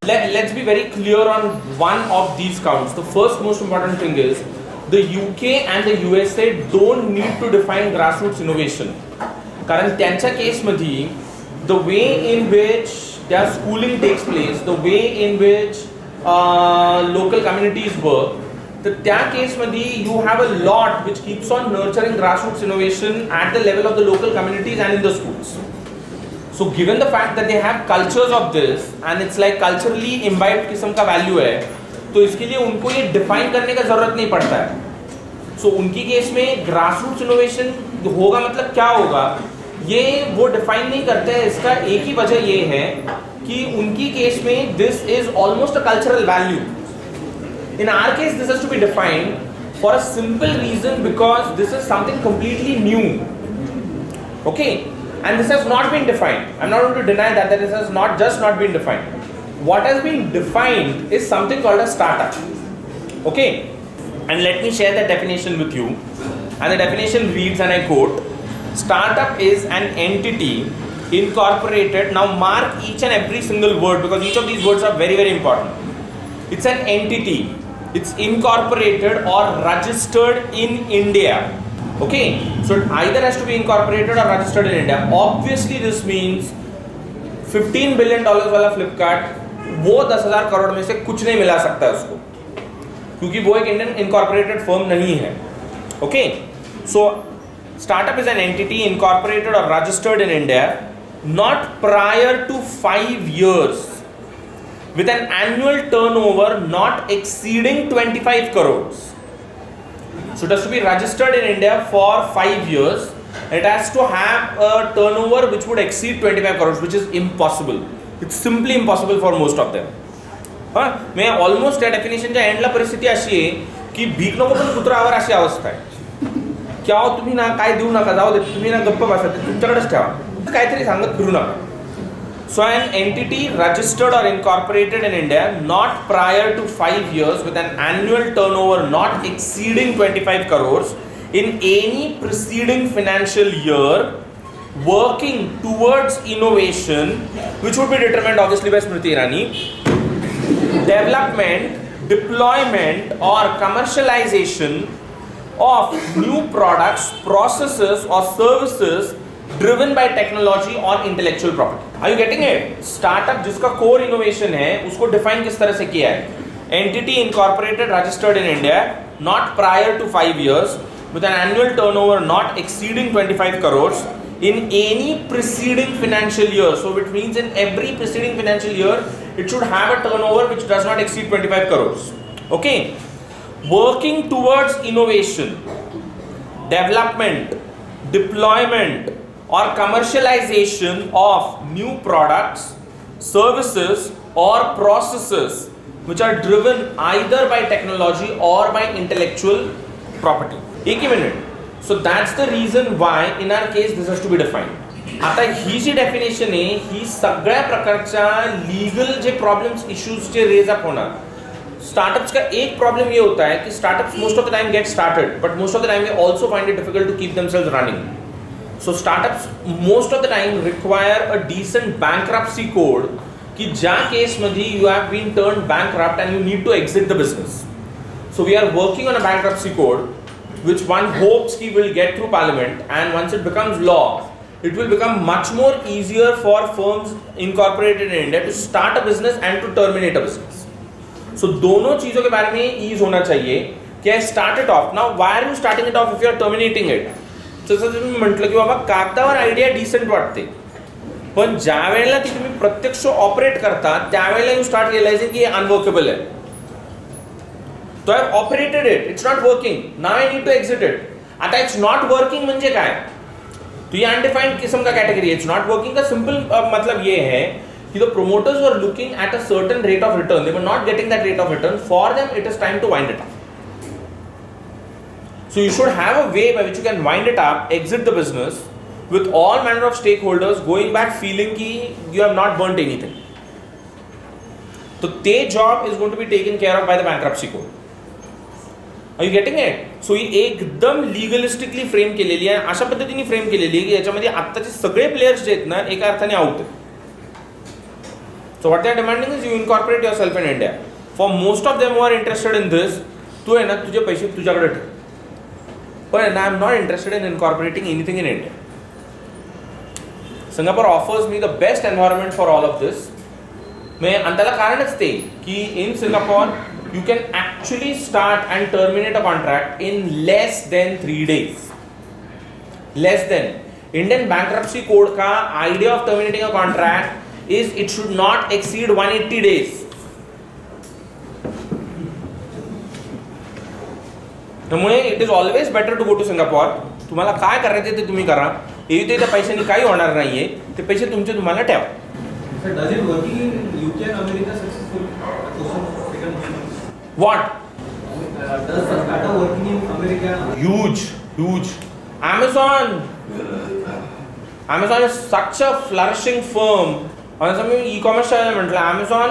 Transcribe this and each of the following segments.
Let's be very clear on one of these counts. The first most important thing is the UK and the USA don't need to define grassroots innovation. कारण त्यांच्या केसमध्ये the way in which their schooling takes place, the way in which local communities work, तर त्या केसमध्ये you have a lot which keeps on nurturing grassroots innovation at the level of the local communities and in the schools. So given the fact that they have cultures of this and it's like culturally imbibed किस्म का value है, तो इसके लिए उनको ये define करने का जरूरत नहीं पड़ता है. So उनकी केस में grassroots innovation होगा मतलब क्या होगा, ये वो define नहीं करते हैं. इसका एक ही वजह ये है कि उनकी केस में this is almost a cultural value. In our case this has to be defined for a simple reason because this is something completely new. Okay. And this has not been defined. I'm not going to deny that this has not been defined. What has been defined is something called a startup. Okay? And let me share the definition with you. And the definition reads, and I quote, startup is an entity incorporated. Now mark each and every single word because each of these words are very, very important. It's an entity. It's incorporated or registered in India. Okay, so it either has to be incorporated or registered in India. Obviously this means $15 billion वाला फ्लिपकार्ट वो 10,000 करोड़ में से कुछ नहीं मिला सकता है उसको, क्योंकि वो एक इंडियन इनकॉर्पोरेटेड फर्म नहीं है. Okay, so startup is an entity incorporated और registered in India not prior to 5 years with an annual turnover not exceeding 25 crores. So it has to be registered in India for 5 years. It has to have a turnover which would exceed 25 crores, which is impossible. It's simply impossible for most of them. मैं almost त्या डेफिनेशनच्या एंडला परिस्थिती अशी आहे की भीक नको पण कुत्रावर अशी अवस्था आहे. क्या हो तुम्ही ना काय देऊ नका, जाऊ दे तुम्ही ना गप्प बसा, तुमच्याकडेच ठेवा, काहीतरी सांगत फिरू नका. So an entity registered or incorporated in India not prior to 5 years with an annual turnover not exceeding 25 crores in any preceding financial year working towards innovation which would be determined obviously by Smriti Irani, development, deployment or commercialization of new products, processes or services driven by technology or intellectual property. Are you getting it? Startup जिसका core innovation है उसको define किस तरह से किया है. Entity incorporated registered in India not prior to 5 years with an annual turnover not exceeding 25 crores in any preceding financial year. So which means in every preceding financial year it should have a turnover which does not exceed 25 crores. Okay? Working towards innovation, development, deployment or commercialization of new products, services or processes which are driven either by technology or by intellectual property. एक ही minute. So that's the reason why in our case this has to be defined. आता ही जी definition आहे ही सगळ्या प्रकारच्या legal जे problems issues जे raise up होणार. Startups का एक प्रॉब्लम ये होता है कि startups most of the time get started but most of the time they also find it difficult to keep themselves running. So startups most of the time require a decent bankruptcy code कि ज्या case मध्ये you have been turned bankrupt and you need to exit the business. So we are working on a bankruptcy code which one hopes कि will get through parliament, and once it becomes law it will become much more easier for firms incorporated in India to start a business and to terminate a business. So दोनों चीजों के बारे में ease होना चाहिए कि I start it off. Now why are you starting it off if you are terminating it? जसं तुम्ही म्हटलं की बाबा कागदावर आयडिया डिसेंट वाटते, पण ज्या वेळेला ती तुम्ही प्रत्यक्ष ऑपरेट करता त्यावेळेला यू स्टार्ट रिअलाइजिंग की अनवर्केबल आहे. तो I operated it, it's not working, now I need to exit it. आता इट्स नॉट वर्किंग म्हणजे काय, तो ये अनडिफाइंड किस्म का कैटेगरी है. इट्स नॉट वर्किंग का सिंपल मतलब ये है कि the promoters were looking at a certain rate of return, they were not getting that rate of return. For them it is time to wind it up. So you should have a way by which you can wind it up, exit the business with all manner of stakeholders going back feeling कि you have not burnt anything. So their job is going to be taken care of by the bankruptcy code. Are you getting it? So ही एकदम legalistically frame केलेली आहे, अशा पद्धतीने frame केलेली आहे की याच्यामध्ये आत्ताचे सगळे players जे आहेत ना एका अर्थाने आउट आहेत. So what they are demanding is you incorporate yourself in India. For most of them who are interested in this, तू है ना तुझे पैसे तुझ्याकडे ठेव. But I am not interested in incorporating anything in India. Singapore offers me the best environment for all of this. आणि त्याला कारणच ते की in Singapore you can actually start and terminate a contract in less than 3 days. Less than. Indian bankruptcy code का idea of terminating a contract is it should not exceed 180 days. त्यामुळे it is always better to go to Singapore. तुम्हाला काय करायचं ते तुम्ही करा. येथे त्या पैशांनी काही होणार नाहीये. ते पैसे तुमचे तुम्हाला ठेवा. Sir, does it working in UK and America successful? What? Does Tata working in America? Huge. Amazon is such a flourishing firm. आणि मी e-commerce म्हटलं Amazon,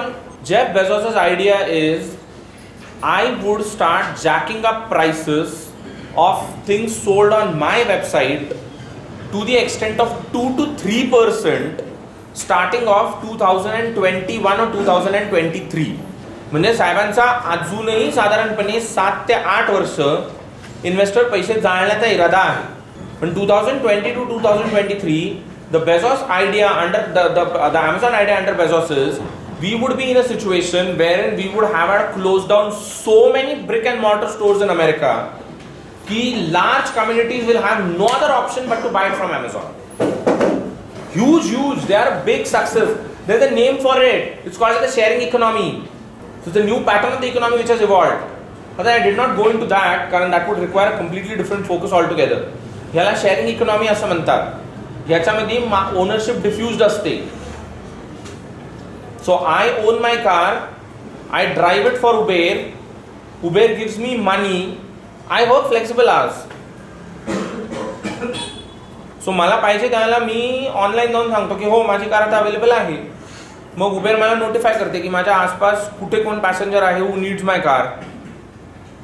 Jeff Bezos's idea is I would start jacking up prices of things sold on my website to the extent of 2 to 3% starting off 2021 or 2023. म्हणजे साहेबांचा अजूनही साधारणपणे 7 ते 8 वर्ष investor पैसे जाळण्याचा इरादा आहे. पण 2020 to 2023 the Bezos idea under the Amazon idea under Bezos is we would be in a situation wherein we would have had closed down so many brick and mortar stores in America कि large communities will have no other option but to buy it from Amazon. Huge. They are a big success. There's a name for it. It's called the sharing economy. So it's a new pattern of the economy which has evolved. But I did not go into that कारण that would require a completely different focus altogether. ह्याला sharing economy असं म्हणतात. ह्याच्यामध्ये ownership डिफ्युज्ड असते. So I own my car, I drive it for Uber, Uber gives me money, I work flexible hours. So मला पाहिजे त्याला मी online जाऊन सांगतो की हो माझी कार आता अवेलेबल आहे. मग उबेर मला नोटिफाय करते की माझ्या आसपास कुठे कोण पॅसेंजर आहे who needs my car.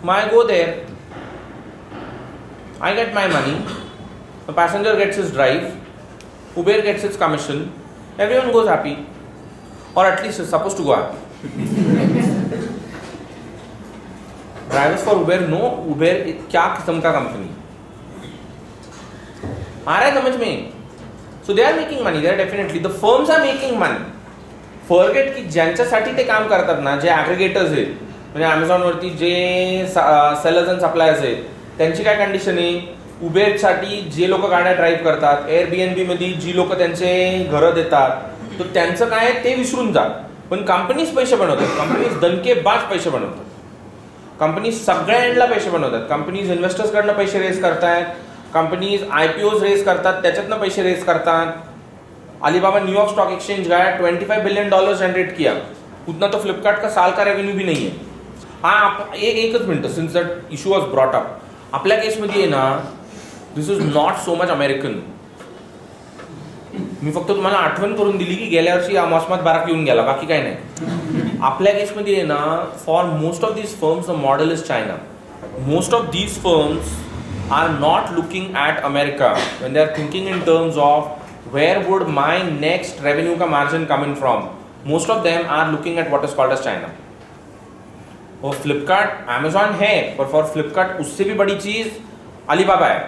I go there, I get my money, the passenger gets his drive, Uber gets its commission, everyone goes happy. Or at least is supposed to go happy. Drivers for Uber know Uber क्या किस्म का company आ रहा है समझ में. So they are making money. They are definitely the firms are making money. Forget की ज्यांच्यासाठी ते काम करतात ना जे ॲग्रिगेटर्स आहेत म्हणजे Amazon वरती जे सेलर्स अँड सप्लायर्स आहेत त्यांची काय कंडिशन आहे. उबेरसाठी जे लोक गाड्या ड्राईव्ह करतात, Airbnb मध्ये जी लोक त्यांचे घरं देतात तर त्यांचं काय ते विसरून जा. पण कंपनीज पैसे बनवतात. कंपनीज दणकेबाज पैसे बनवतात. कंपनीज सगळ्या एंडला पैसे बनवतात. कंपनीज इन्व्हेस्टर्सकडनं पैसे रेज करतायत. कंपनीज IPOs रेज करतात त्याच्यातनं पैसे रेज करतात. अलीबाबा न्यूयॉर्क स्टॉक एक्सचेंज गया $25 बिलियन जनरेट किया. उतना तो फ्लिपकार्ट का साल का रेवेन्यू भी नहीं है. हाँ एकच मिनटं since that issue was brought up. आपल्या केसमध्ये आहे ना this is not so much American. मी फक्त तुम्हाला आठवण करून दिली की गेल्या वर्षी अमॉस्मात बाराक येऊन गेला बाकी काय नाही. आपल्या केसमध्ये आहे ना for most of these firms the model is China. Most of these firms are not looking at America when they are thinking in terms of where would my next revenue का margin come in from. Most of them are looking at what is called as China. और Flipkart Amazon है पर for Flipkart उससे भी बड़ी चीज Alibaba है.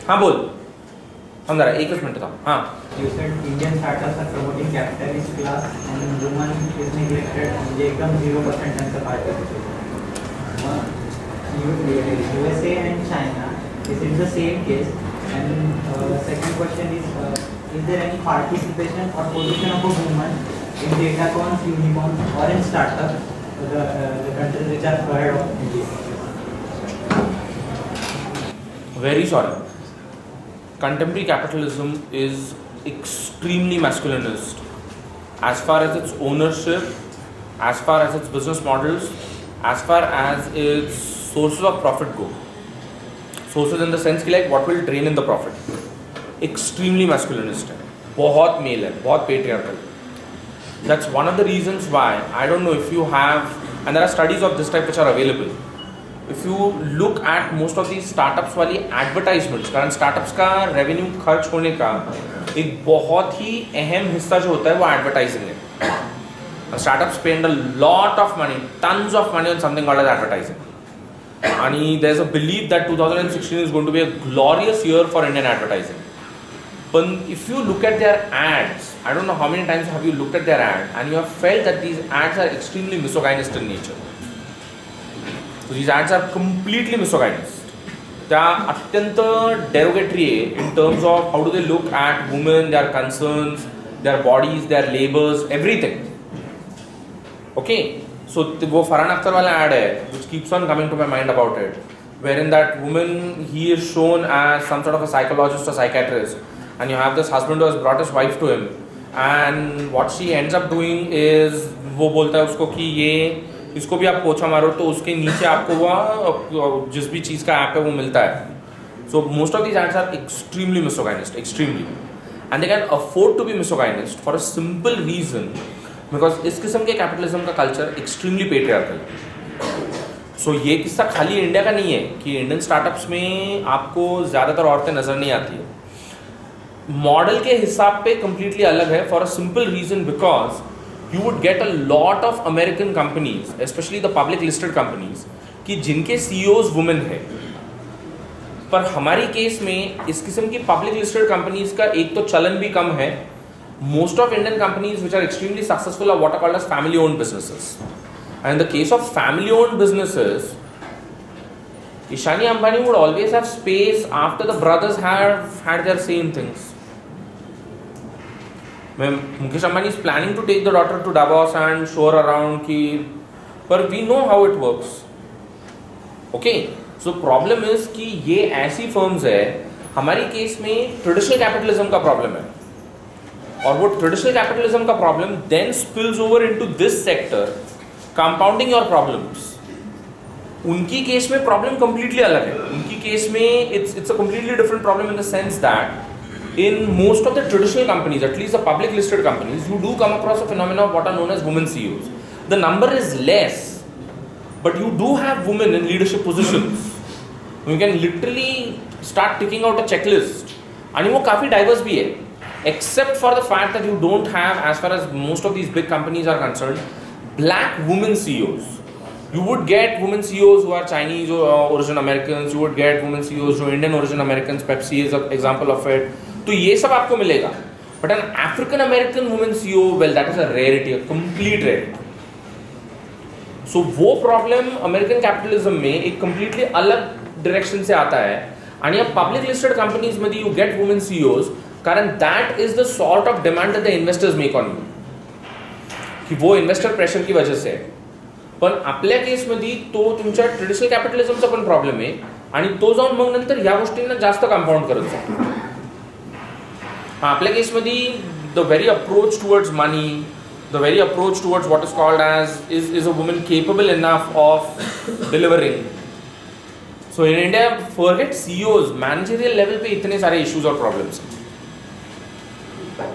हाँ बोल हम जरा एक मिनट था. हाँ You said Indian startups are promoting capitalist class and women is neglected म्हणजे एकदम 0% त्यांचं participation. USA and China, is it the same case? And second question is there any participation or position of a woman in datacons, unicorns or in startups, the countries which are ahead of India? Very sorry. Contemporary capitalism is extremely masculinist as far as its ownership, as far as its business models, as far as its sources of profit go. Sources in the sense कि like what will drain in the profit. Extremely masculinist है. बहुत male है, बहुत patriarchal. That's one of the reasons why I don't know if you have, and there are studies of this type which are available. If you look at most of these startups वाली advertisements, कारण startups का revenue खर्च होने का एक बहुत ही अहम हिस्सा जो होता है वो एडवर्टाइजिंग है। Startup spend a lot of money, tons of money on something called as advertising, आणि there is a believe that 2016 is going to be a glorious year for Indian advertising. But if you look at their ads, I don't know how many times have you looked at their ad and you have felt that these ads are extremely misogynist in nature. So these ads are completely misogynist. त्या अत्यंत derogatory आहे in terms of how do they look at women, their concerns, their bodies, their labors, everything. Okay, so वो फरहान अख्तर वाला ad है which keeps on coming to my mind about it, wherein that woman, he is shown as some sort of a psychologist or psychiatrist, and you have this husband who has brought his wife to him, and what she ends up doing is वो बोलता है उसको कि ये इसको भी आप पोछा मारो तो उसके नीचे आपको वो जिस भी चीज़ का ऐप है वो मिलता है. So most of these ads are extremely misogynist, extremely, and they can afford to be misogynist for a simple reason, because इस किस्म के कैपिटलिज्म का कल्चर extremely patriarchal. So ये किस्सा खाली इंडिया का नहीं है कि इंडियन स्टार्टअप्स में आपको ज़्यादातर औरतें नज़र नहीं आती है. मॉडल के हिसाब पे completely अलग है for a simple reason, because you would get a lot of American companies, especially the public listed companies, कि जिनके CEOs women है. पर हमारी केस में इस किस्म की पब्लिक लिस्टेड कंपनीज का एक तो चलन भी कम है. Most of Indian companies which are extremely successful are what are called as family owned businesses. And in the case of family owned businesses, Ishani Ambani would always have space after the brothers have had their same things. When Mukesh Ambani is planning to take the daughter to Davos and show her around ki, but we know how it works. Okay, so problem is कि ये ऐसी firms है, हमारी case में traditional capitalism का problem है, और वो traditional capitalism का problem then spills over into this sector, compounding your problems. उनकी केस में प्रॉब्लम कंप्लीटली अलग है. उनकी केस में it's a completely different problem in the sense that in most of the traditional companies, at least the public listed companies, you do come across a phenomena of what are known as women CEOs. The number is less, but you do have women in leadership positions. You can literally start ticking out a checklist, आणि वो काफ़ी diverse भी है, except for the fact that you don't have, as far as most of these big companies are concerned, black women CEOs. You would get women CEOs who are Chinese origin Americans. You would get women CEOs who are Indian origin Americans. Pepsi is an example of it. तो ये सब आपको मिलेगा. But an African American woman CEO, well, that is a rarity, a complete rarity. So वो problem American capitalism में एक completely अलग direction से आता है. आणि या public listed companies मध्ये you get women CEOs, कारण that is the sort of demand that the investors make on you. कि वो investor pressure की वजह से. पण आपल्या केसमध्ये तो तुमच्या ट्रेडिशनल कॅपिटलिझमचा पण प्रॉब्लेम आहे, आणि तो जाऊन मग नंतर ह्या गोष्टींना जास्त कंपाऊंड करत जातो. आपल्या केसमध्ये the very approach towards money, the very approach towards what is called as is a woman capable enough of delivering. So in India forget CEOs, managerial level पे इतने सारे इश्यूज और प्रॉब्लम्स हैं.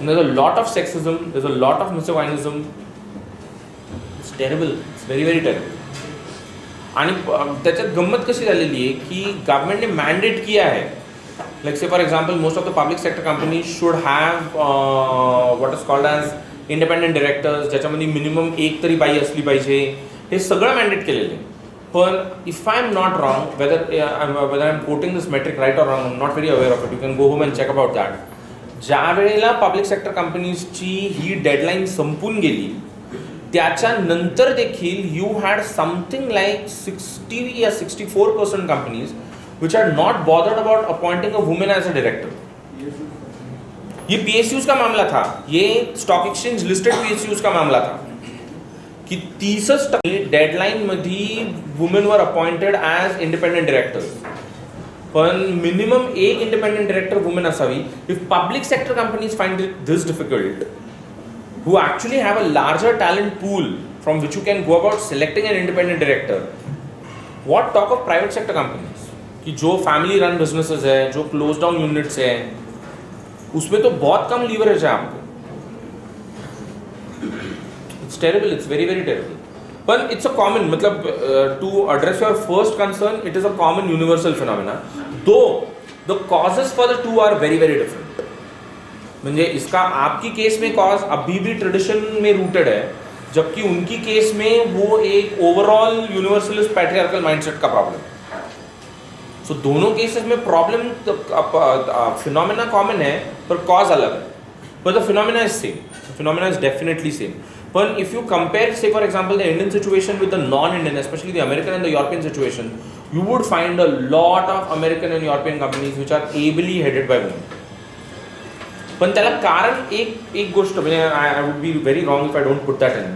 There's a lot of sexism, there's a lot of misogynism. It's terrible. Very very terrible. आणि त्याच्यात गंमत कशी झालेली आहे की गव्हर्नमेंटने मॅन्डेट किया आहे, लाईक से for example most of the public sector companies should have what is called as independent directors, ज्याच्यामध्ये मिनिमम एक तरी बाई असली पाहिजे. हे सगळं मॅन्डेट केलेलं आहे. पण if I am not wrong, whether I am quoting this metric right or wrong, I am not very aware of it, you can go home and check about that. ज्या वेळेला public sector कंपनीजची ही deadline संपून गेली, त्याच्यानंतर देखील you had something like 60 या 64% companies which are not bothered about appointing a women as a director. ये PSUs का मामला था, ये स्टॉक एक्सचेंज लिस्टेड PSUs का मामला था की 30% डेडलाईन मध्ये women were appointed as independent directors. पण मिनिमम एक इंडिपेंडंट डायरेक्टर वुमेन असावी. If public sector companies find it this difficult, who actually have a larger talent pool from which you can go about selecting an independent director, what talk of private sector companies कि जो family run businesses है, जो closed down units है, उसमें तो बहुत कम leverage है आपको. It's terrible, it's very very terrible. But it's a common, मतलब to address your first concern, it is a common universal phenomena, though the causes for the two are very very different. म्हणजे इसका आपकी case में cause अभी भी tradition में rooted है, जबकि उनकी केस में वो एक ओवरऑल यूनिवर्सलिस्ट पैट्रियार्कल माइंडसेट का प्रॉब्लम। सो दोनों केसेस में प्रॉब्लम फिनोमेना कॉमन है पर कॉज अलग है, पर the phenomena is same, phenomena is definitely same. But if you compare, say for example, the Indian situation with the non-Indian, especially the American and the European situation, you would find a lot of American and European companies which are ably headed by women. पण त्याला कारण एक गोष्ट म्हणजे I would be very wrong if I don't put that in.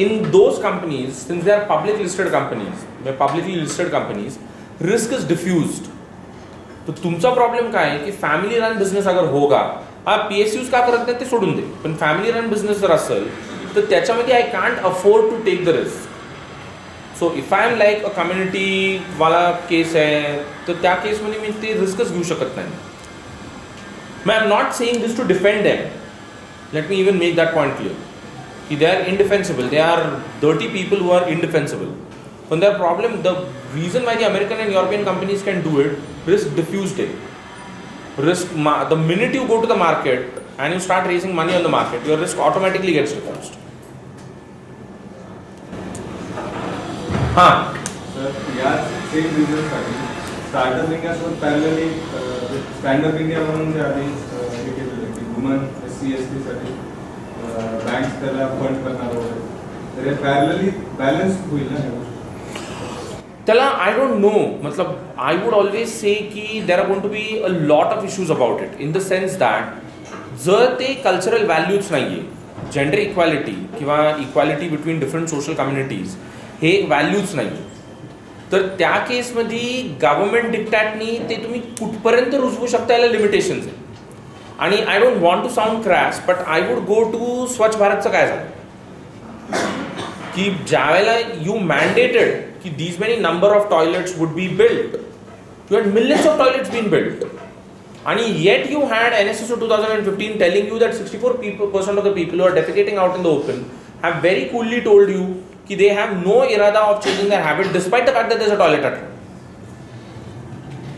In those companies, since they are publicly listed companies, risk is diffused. तो तुमचा problem काय आहे की फॅमिली रन बिझनेस अगर होगा, PSUs का करत नाही ते सोडून दे, पण फॅमिली रन बिझनेस जर असेल तर त्याच्यामध्ये I can't afford to take the risk. So if I am like a community वाला केस आहे तर त्या केसमध्ये मी ते रिस्कच घेऊ शकत नाही. मैं I am not saying this to defend them, let me even make that point clear कि they are indefensible, they are dirty people who are indefensible. But their problem, the reason why the American and European companies can do it, risk diffused it. The minute you go to the market and you start raising money on the market, your risk automatically gets diffused. हाँ. Sir, yeah, same reason startup India सोबत parallelly stand up India म्हणून जे आधी हे केलेलं की women SC/ST साठी banks त्याला fund करणार वगैरे, तर हे parallelly balance होईल ना. त्याला आय डोंट नो, मतलब आय वुड ऑलवेज से की there are going to be a lot of issues about it, in the sense that जर ते कल्चरल व्हॅल्यूज नाही आहे, जेंडर इक्वॅलिटी किंवा equality between different social communities हे व्हॅल्यूज नाही, तर त्या केसमध्ये गव्हर्नमेंट डिक्टॅटनी ते तुम्ही कुठपर्यंत रुजवू शकता याला लिमिटेशन्स आहे. आणि I don't want to sound crass, but I would go to स्वच्छ भारतचं काय झालं की ज्यावेळेला यू मॅन्डेटेड कि these many number of toilets would be built, you had millions of toilets being built, and yet you had NSSO 2015 telling you that 64% of the people who are defecating out in the open have very coolly told you कि they have no irada of changing their habit despite the fact that there is a toilet at home.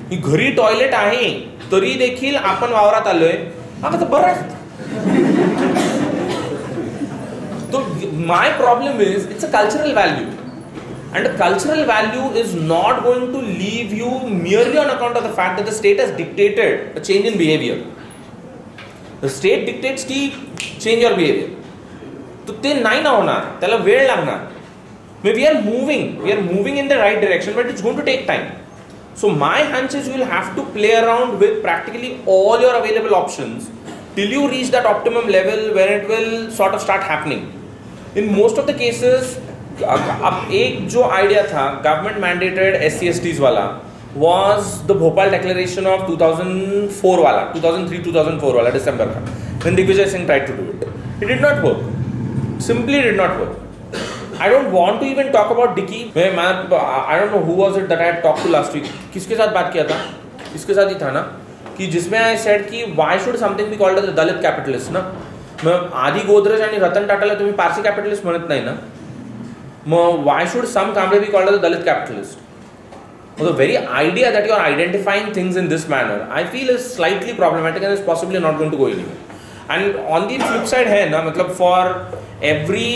की घरी toilet आहे तरी देखील आपण वावरात आलोय, आता तर बरं. तो my problem is it's a cultural value. And a cultural value is not going to leave you merely on account of the fact that the state has dictated a change in behavior. The state dictates की change your behavior. तो ते नाही ना होणार, त्याला वेळ लागणार. We are moving in the right direction, but it's going to take time. So my hunch is you will have to play around with practically all your available options till you reach that optimum level where it will sort of start happening. In most of the cases, अब एक जो idea था government mandated SC/STs वाला was the Bhopal declaration of 2004 वाला, 2003-2004 वाला दिसंबर का, when Digvijay Singh tried to do it. It did not work. Simply did not work. I don't want to even talk about Dicky. I don't know who was it that I had talked to last week. किसके साथ बात किया था? इसके साथ ही था ना, कि जिसमें I said कि why should something be called as a Dalit capitalist ना. आदि गोदरेज आणि रतन टाटाला तुम्ही पारसी कॅपिटलिस्ट म्हणत नाही ना. Why should some Kamble be called as a Dalit capitalist? Well, the very idea that you are identifying things in this manner, I feel is slightly problematic and is possibly not going to go anywhere. And on the flip side, है ना, मतलब for every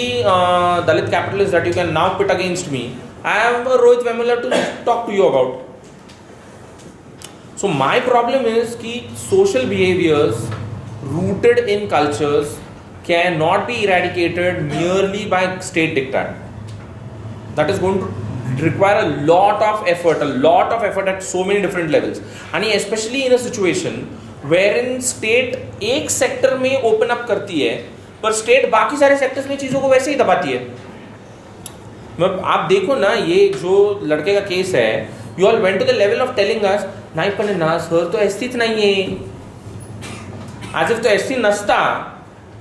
Dalit capitalist that you can now put against me, I have a Rohit Vemula to talk to you about. So my problem is कि social behaviors rooted in cultures cannot be eradicated merely by state diktat. That is going to require a lot of effort at so many different levels. And especially in a situation wherein state एक sector में open up करती है पर state बाकी सारे sectors में चीज़ों को वैसे ही दबाती है. आप देखो ना, ये जो लड़के का केस है, you all went to the level of telling us नाही पण ना सर तो SCच नाही आहे, आज if तो SC नसता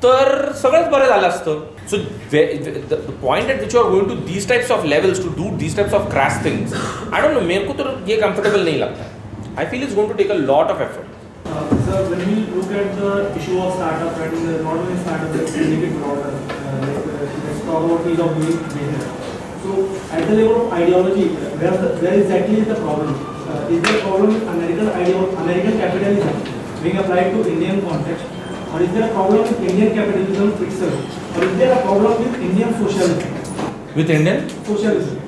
तर सगळंच बरं झालं असतं. So the point at which you are going to these types of levels to do these types of crass things, I don't know, मेरे को तो ये comfortable नहीं लगता. I feel it's going to take a lot of effort. Sir, when we look at the issue of startup and not only startup, but make it broader, let's talk about ease of doing business. So at the level of ideology, where exactly is the problem? Is the problem American capitalism being applied to Indian context? or is there a problem with Indian capitalism itself, or is there a problem with Indian socialism? With Indian? Socialism.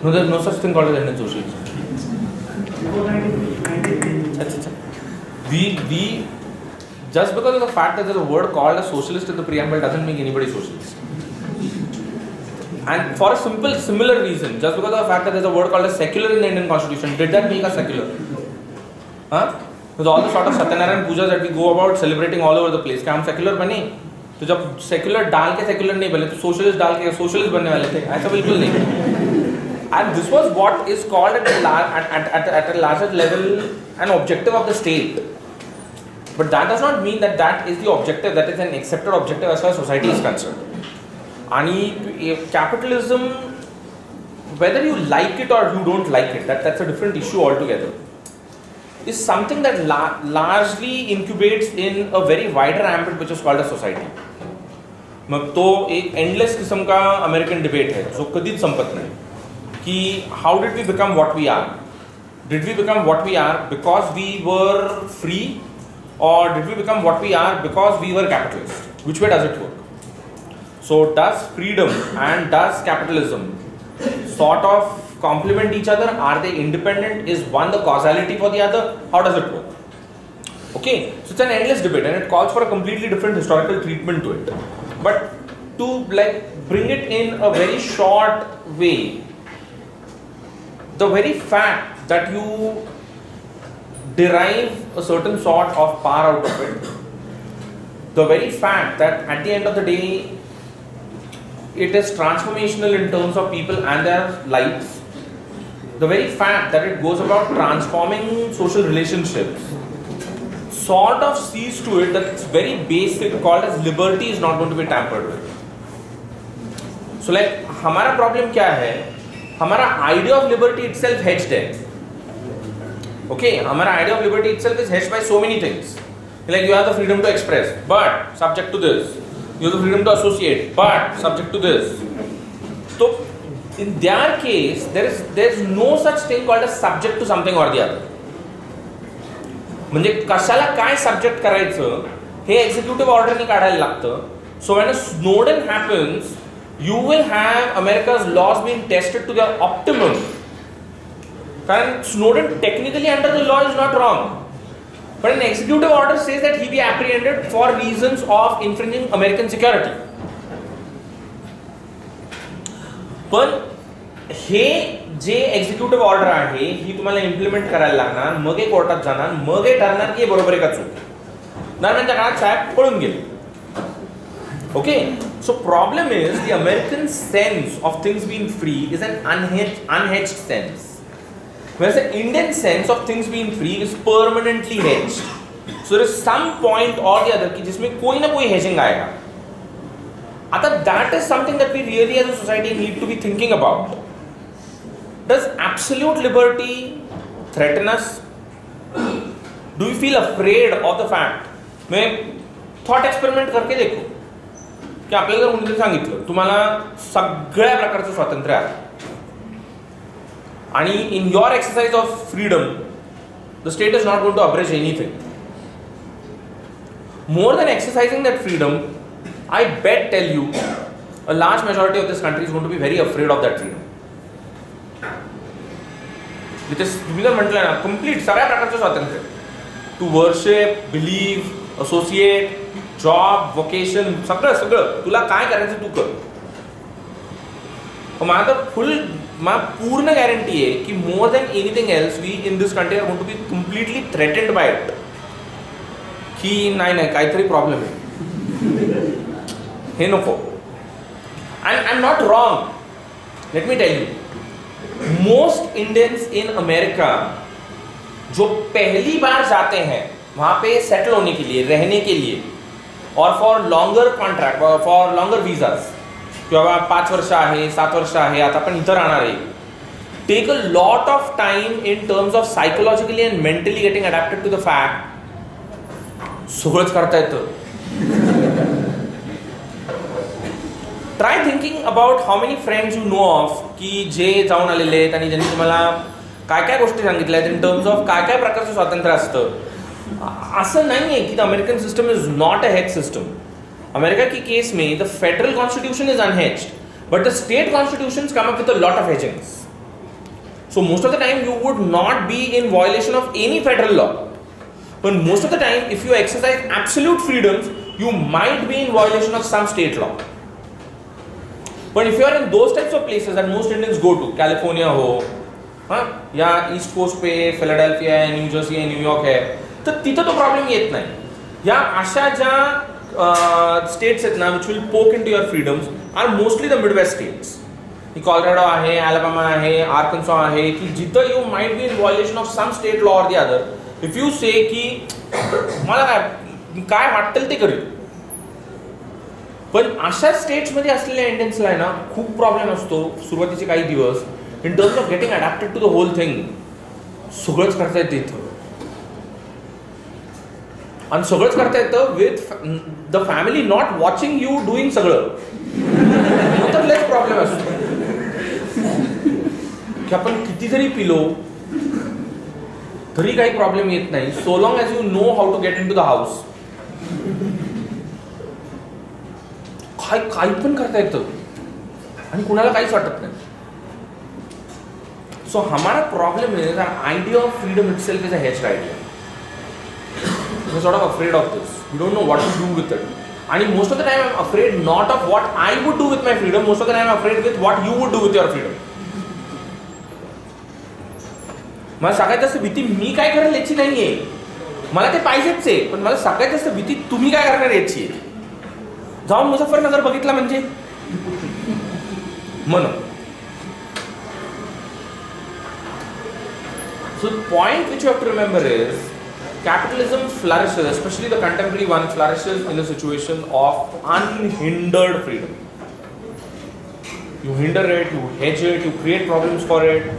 No, there's no such thing called as Indian socialism. Before 1990. We just because of the fact that there's a word called a socialist in the preamble doesn't make anybody socialist. And for a similar reason, just because of the fact that there's a word called as secular in the Indian constitution, did that make us secular? Huh? With all the sort of Satyanarayan pujas that we go about celebrating all over the place, क्या हम secular बने? तो जब secular डाल के secular नहीं बने, तो socialist डाल के socialist बनने वाले थे, ऐसा बिल्कुल नहीं. And this was what is called at a larger level an objective of the state. But that does not mean that that is the objective, that is an accepted objective as far as society is concerned. And capitalism, whether you like it or you don't like it, that's a different issue altogether, is something that largely incubates in a very wider ambit which is called a society. तो एक endless किस्म का American debate है जो कधीच संपत नहीं कि how did we become what we are? Did we become what we are because we were free, or did we become what we are because we were capitalist? Which way does it work? So does freedom and does capitalism sort of complement each other? Are they independent? Is one the causality for the other? How does it work? Okay, so it's an endless debate and it calls for a completely different historical treatment to it. But to bring it in a very short way, the very fact that you derive a certain sort of power out of it, the very fact that at the end of the day it is transformational in terms of people and their lives, the very fact that it goes about transforming social relationships, sort of sees to it that it's very basic called as liberty is not going to be tampered with. So हमारा problem क्या है? हमारा idea of liberty itself hedged है. Okay, हमारा idea of liberty itself is hedged by so many things. Like you have the freedom to express, but subject to this. You have the freedom to associate, but subject to this. So in their case, there is no such thing called as subject to something or the other. म्हणजे कशाला काय subject करायचं हे executive order ने काढायला लागतं. So when a Snowden happens, you will have America's laws being tested to their optimum. कारण Snowden technically under the law is not wrong. But an executive order says that he be apprehended for reasons of infringing American security. पण हे जे executive order आहे ही तुम्हाला implement करायला लागणार, मग हे कोर्टात जाणार, मग हे ठरणार की हे बरोबर आहे का चूक. दरम्यानच्या काळात साहेब पळून गेले. Okay, so problem is the American sense of things being free is an unhedged sense. Whereas the Indian sense of things being free is permanently hedged. So there is some point or the other कि जिसमें कोई ना कोई hedging आएगा. आता that is something that we really as a society need to be thinking about. Does absolute liberty threaten us? Do you feel afraid of the fact? मैं thought experiment करके देखो की आपल्याला जर कोणीतरी सांगितलं तुम्हाला सगळ्या प्रकारचं स्वातंत्र्य आहे आणि in your exercise of freedom the state is not going to abridge anything. More than exercising that freedom, I bet tell you a large majority of this country is going to be very afraid of that freedom. Because तुम्ही जर म्हटलं ना complete सगळ्या प्रकारचं स्वातंत्र्य, to worship, believe, associate, job, vocation, सगळं तुला काय करायचं तू कर. मला तर पूर्ण गॅरंटी आहे की more than anything else we in this country are going to be completely threatened by it. की नाही काहीतरी प्रॉब्लेम आहे, हे नको. And I am not wrong. Let me tell you, most Indians in America जो पहली बार जाते हैं वहां पे सेटल होने के लिए, रहने के लिए, और for longer contract, for longer विजाज, किंवा 5 वर्ष आहे, 7 वर्ष आहे, आता आपण इथं राहणार आहे, take a lot of time in terms of psychologically and mentally getting adapted to the fact सगळंच करता येतं. Try thinking about how many friends you know of की जे जाऊन आलेले आहेत आणि ज्यांनी तुम्हाला काय काय गोष्टी सांगितल्या आहेत इन टर्म्स ऑफ काय काय प्रकारचं स्वातंत्र्य असतं. असं नाही आहे की the American system is not a hedge system. America की केस में the federal constitution is unhedged but the state constitutions come up with a lot of hedgings. So most of the time you would not be in violation of any federal law. But most of the time if you exercise absolute freedoms, you might be in violation of some state law. But if you are in those types of places that most Indians go to, California हो, हाँ, या east coast पे Philadelphia है, new Jersey है, New York है, तर तिथं तो प्रॉब्लेम येत नाही. या अशा ज्या स्टेट्स आहेत ना which will poke into your freedoms are mostly the Midwest states. Colorado आहे, अलाबामा आहे, आर्कन्सॉ आहे, की जिथं you might be in violation of some state law or the other. If you say की मला काय वाटेल ते करेल. पण अशा स्टेट्समध्ये असलेल्या इंडियन्सला आहे ना खूप प्रॉब्लेम असतो सुरुवातीचे काही दिवस in terms of getting adapted to the whole thing. सगळंच करता येतं इथं आणि सगळंच करता येतं with the family not watching you doing सगळं. तर लेस प्रॉब्लेम असतो की आपण किती जरी पिलो तरी काही प्रॉब्लेम येत नाही so long as you know how to get into the house. काही पण करता येतं आणि कुणाला काहीच वाटत नाही. सो हमारा problem is the idea of freedom itself is a hedged idea. We are sort of afraid of this. We don't know what to do with it. And most of the time I'm afraid not of what I would do with my freedom, most of the time I'm afraid with what you would do with your freedom. मला सगळ्यात जास्त भीती मी काय करेल याची नाहीये. मला ते पाहिजेच आहे पण मला सगळ्यात जास्त भीती तुम्ही काय करणार याची आहे. जाऊन मुझफ्फरनगर बघितला म्हणजे म्हणून. So the point which you have to remember is capitalism flourishes, especially the contemporary one, flourishes in a situation of unhindered freedom. You hinder it, you hedge it, you create problems for it.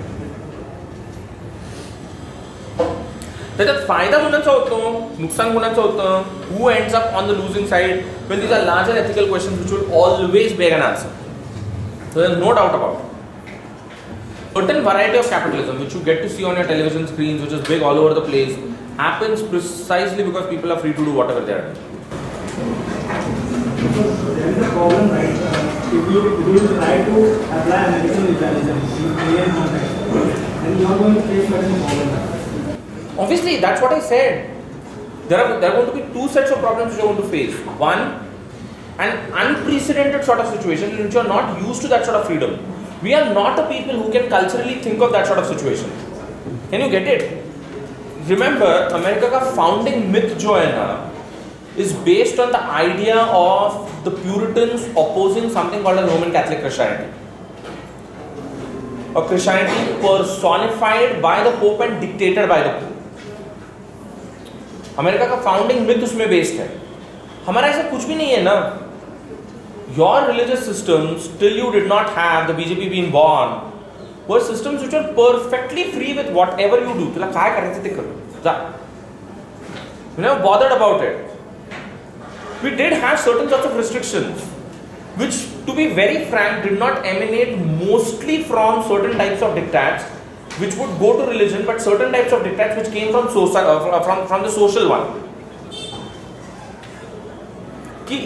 त्याच्यात फायदा कुणाचा होतो, नुकसान कुणाचं होतं, who ends up on the losing side when these are larger ethical questions which will always beg an answer. So there is no doubt about it. Certain variety of capitalism which you get to see on your television screens, which is big all over the place, happens precisely because people are free to do whatever they are doing. So there is a problem, right? If you try to apply American liberalism in Indian context, then you are going to face certain problems. Obviously, that's what I said. There are going to be two sets of problems which you are going to face. One, an unprecedented sort of situation in which you are not used to that sort of freedom. We are not a people who can culturally think of that sort of situation. Can you get it? Remember, America का founding myth जो है ना is based on the idea of the Puritans opposing something called as Roman Catholic Christianity. A Christianity personified by the Pope and dictated by the Pope. America का founding myth उसमें based है. हमारा ऐसा कुछ भी नहीं है ना. Your religious systems, till you did not have the BJP being born, were systems which were perfectly free with whatever you do. तुला काय करायचं ते कर. जा. We never bothered about it. We did have certain sorts of restrictions, which, to be very frank, did not emanate mostly from certain types of diktats, which would go to religion, but certain types of diktats which came from the social one. की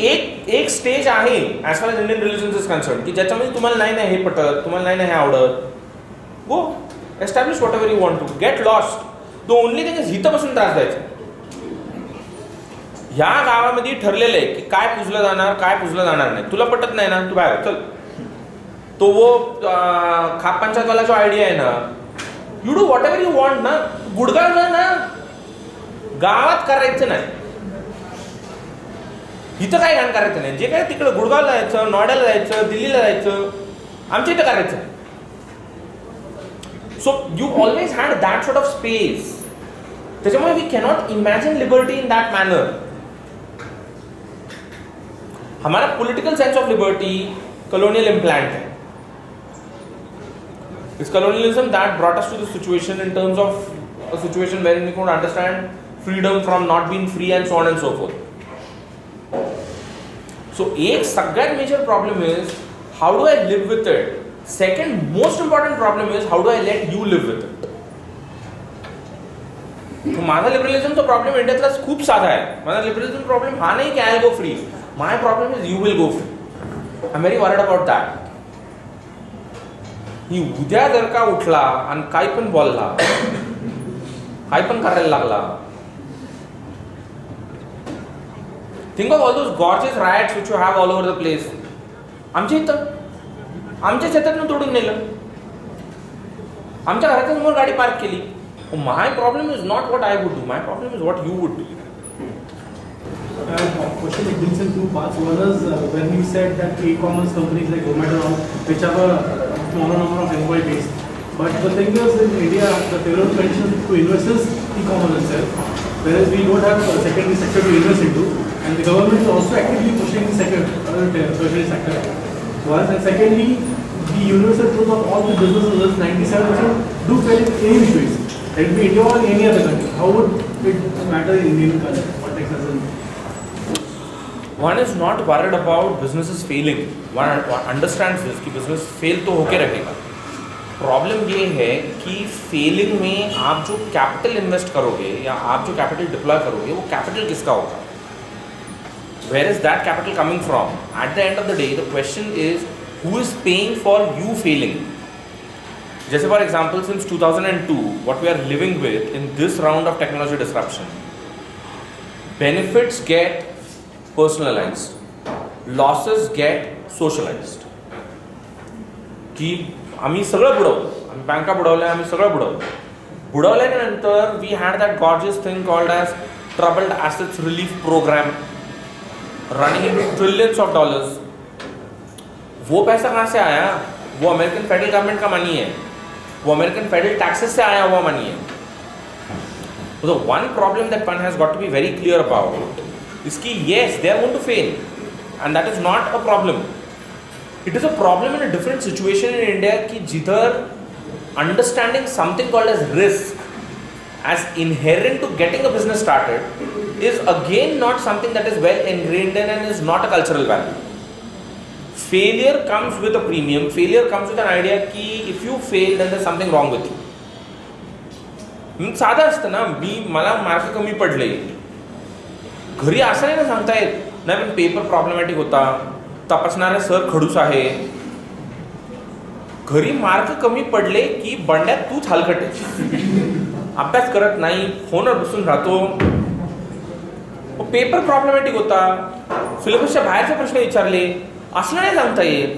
एक stage आहे as far as Indian religion is concern की ज्याच्यामध्ये तुम्हाला नाही हे पटत, तुम्हाला नाही हे आवडत, go establish whatever you want to, get lost. The only thing is हिथं बसून त्रास द्यायचा. ह्या गावामध्ये ठरलेलं आहे की काय पुजलं जाणार, काय पुजलं जाणार नाही. तुला पटत नाही ना, तू बाहेर चल. तो वो खाप पंचायतवाला जो आयडिया आहे ना, you do what ever you want ना. गुडगाव ना गावात करायचं नाही, इथं काय घाण करायचं नाही. जे काय तिकडं गुडगावला जायचं, नोएडाला जायचं, दिल्लीला जायचं, आमच्या इथं करायचं. So you always had that sort of space. त्याच्यामुळे we cannot imagine liberty in that manner. हमारा political sense of liberty colonial implant है. It's colonialism that brought us to the situation in terms of a situation wherein we could understand freedom from not being free and so on and so forth. So एक सगळ्यात major problem is how do I live with it. Second most important problem is how do I let you live with it. माझा लिबरलिझमचा problem इंडियातला खूप साधा आहे. माझा लिबरलिझम problem हा नाही की I go free. My problem is you will go free. I am very worried about that. ही उद्या जर का उठला आणि काही पण बोलला, काही पण करायला लागला, think of all those gorgeous riots which you have all over the place. आमच्या शेतातनं तोडून नेलं, आमच्या घराच्या समोर गाडी पार्क केली. My problem is not what I would do, my problem is what you would do. Question that brings in two parts. One is when you said that e-commerce companies like Zomato, which have a smaller number of employee base, but the thing is in India, the federal pension to invest is e-commerce itself, whereas we don't have a secondary sector to invest into, and the government is also actively pushing the tertiary sector. One, and secondly, the universal truth of all the businesses is 97% do fail in any which ways. Let be India or any other country. How would it matter in Indian context as well? One is not worried about businesses failing. One understands this कि business fail तो होके रहेगा. Problem ये है कि Fehling में आप जो कैपिटल इन्वेस्ट करोगे या आप जो कैपिटल डिप्लॉय करोगे वो कैपिटल किसका होगा? Where is that capital coming from? At the end of the day, the question is who is paying for you failing? जैसे for example, since 2002, what we are living with in this round of technology disruption, benefits get personalized, losses get socialized. की आम्ही सगळं बुडवलं, आम्ही बँका बुडवल्या, आम्ही सगळं बुडवल्यानंतर we had that gorgeous thing called as troubled assets relief program running in trillions of dollars. वो पैसा कहाँ से आया? वो अमेरिकन फेडरल गवर्नमेंट का मनी है, वो अमेरिकन फेडरल टैक्सेस से आया हुआ मनी है. So the one problem that one has got to be very clear about is कि yes, they are going to fail, and that is not a problem. It is a problem in a different situation in India कि जिधर understanding something called as risk as inherent to getting a business started is again not something that is well ingrained in and is not a cultural value. Failure comes with a premium. Failure comes with an idea कि if you fail then there's something wrong with you. साधं असतं ना, मला mark कमी पडले, घरी असं नाही ना सांगता येत, नाही पण पेपर प्रॉब्लेमॅटिक होता, तपासणारे सर खडूस आहे. घरी मार्क कमी पडले की बंड्यात तूच हलकट आहे, अभ्यास करत नाही, फोनवर बसून राहतो. पेपर प्रॉब्लेमॅटिक होता, सिलेबसच्या बाहेरचे प्रश्न विचारले, असं नाही सांगता येत.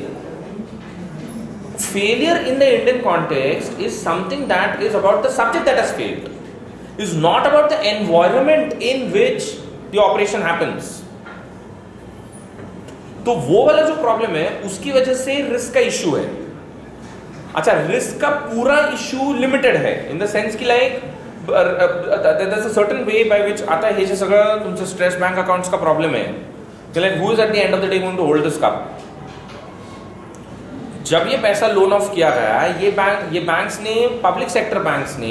Failure in the Indian context is something that is about the subject that has failed, is not about the environment in which the operation happens. तो वो वाला जो प्रॉब्लम है उसकी वजह से रिस्क का इश्यू है. अच्छा, रिस्क का पूरा इश्यू लिमिटेड है इन द सेंस की like there's a certain way by which आता हे जे सगळं तुमचं स्ट्रेस बैंक अकाउंट्स का प्रॉब्लम है कि like who is at the end of the day going to hold this cup. जब ये पैसा लोन ऑफ किया गया, ये बैंक्स ने, पब्लिक सेक्टर बैंक्स ने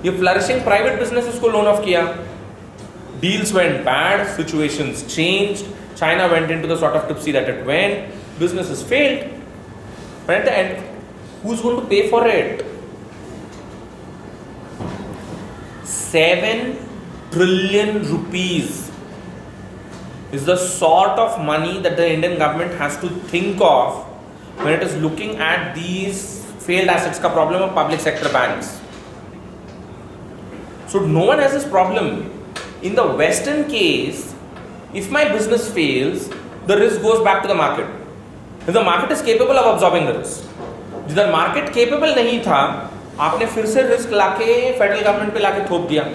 ये फ्लरिशिंग प्राइवेट बिजनेसेस को लोन ऑफ किया. Deals went bad, situations changed, China went into the sort of tipsy that it went, businesses failed, but at the end who's going to pay for it? 7 trillion rupees is the sort of money that the Indian government has to think of when it is looking at these failed assets का problem of public sector banks. So no one has this problem. In the Western case, if my business fails, the risk goes back to the market. If the market is capable of absorbing the risk, जिधर market capable नहीं था, आपने फिर से risk लाके federal government पे लाके थोप दिया.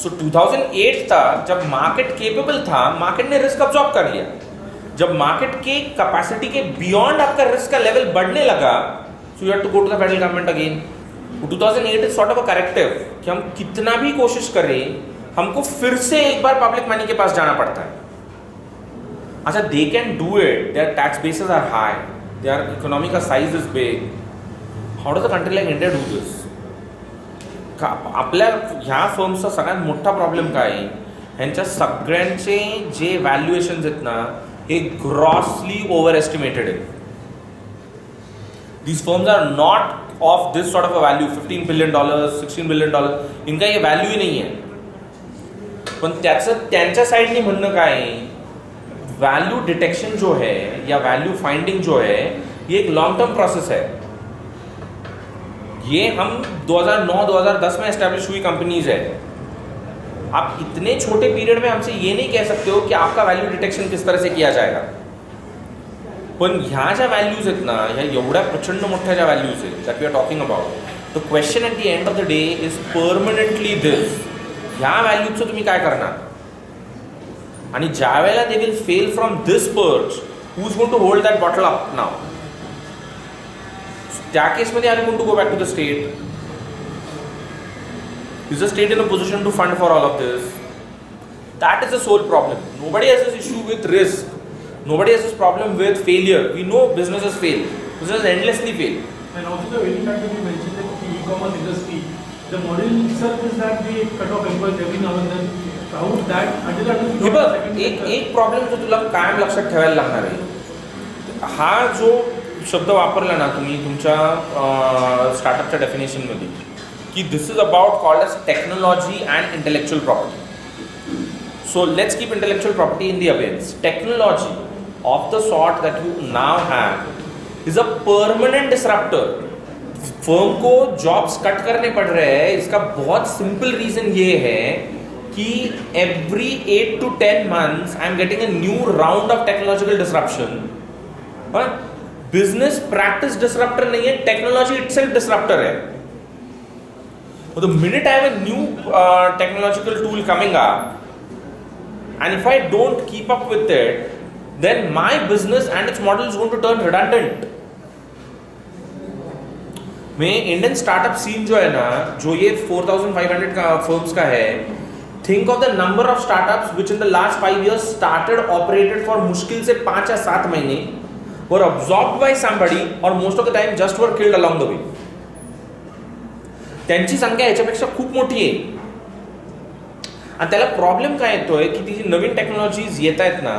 So 2008 तक जब market capable था, market ने risk absorb कर लिया. जब मार्केट के कैपेसिटी के बियॉन्ड आपका रिस्क का लेवल बढ़ने लगा, so you have to go to the federal government again. 2008 is sort of a corrective कि हम कितना भी कोशिश करें, हमको फिर से एक बार पब्लिक मनी के पास जाना पड़ता है. अच्छा, they can do it, their tax bases are high, their economy का size is big. How does a country like India do this? आपल्या ह्या फर्म्सचा सगळ्यात मोठा प्रॉब्लेम काय आहे, ह्यांच्या सगळ्यांचे जे व्हॅल्युएशन्स आहेत ना, हे ग्रॉसली ओव्हर एस्टिमेटेड आहे. These firms are not of this sort of a value, $15 billion, $16 billion, इनका ये वैल्यू ही नाही आहे. पण त्याचं त्यांच्या साईडनी म्हणणं काय, वैल्यू डिटेक्शन जो है या वैल्यू फाइंडिंग जो है ये एक लॉन्ग टर्म प्रोसेस है. ये हम 2009-2010 में एस्टैब्लिश हुई कंपनीज है. आप इतने छोटे पीरियड में हमसे ये नहीं कह सकते हो कि आपका वैल्यू डिटेक्शन किस तरह से किया जाएगा. पण ह्या ज्या व्हॅल्यूज आहेत ना, ह्या एवढ्या प्रचंड मोठ्या ज्या व्हॅल्यूज आहेत that we are talking about, the question at the end of the day is permanently this, ह्या व्हॅल्यूजचं तुम्ही काय करणार. आणि ज्या वेळेला they will fail from this perch, who is going to hold that bottle up now. त्या केसमध्ये are you going to go back to the state. Is the state in a position to fund for all of this? That is the sole problem. Nobody has this issue with risk. Nobody has this problem with failure. We know businesses fail. Businesses endlessly fail. And also the very fact that you mentioned that the e-commerce industry, the model itself is that they cut off employees every now and then. How that until हे बघ, एक problem जो तुला कायम लक्षात ठेवायला लागणार आहे, हा जो शब्द वापरला ना तुम्ही तुमच्या स्टार्टअपच्या डेफिनेशनमध्ये, की this is about called as technology and intellectual property. So let's keep intellectual property in the abeyance. Technology of the sort that you now have is a permanent disruptor. Firm को जॉब्स कट करने पड़ रहे हैं, इसका बहुत simple reason ये है कि every 8 to 10 months I am getting a new round of technological disruption. Business practice disruptor नहीं है, टेक्नोलॉजी इटसेल्फ डिसरप्टर है. The minute I have a new technological tool coming up, and if I don't keep up with it, then my business and its model is going to turn redundant. में Indian startup scene जो है ना, जो ये 4,500 का firms का है, think of the number of startups which in the last 5 years started operated for मुश्किल से 5 या 7 महीने, were absorbed by somebody or most of the time just were killed along the way. त्यांची संख्या ह्याच्यापेक्षा खूप मोठी आहे. आणि त्याला प्रॉब्लेम काय येतोय की ती जी नवीन टेक्नॉलॉजीज येत आहेत ना,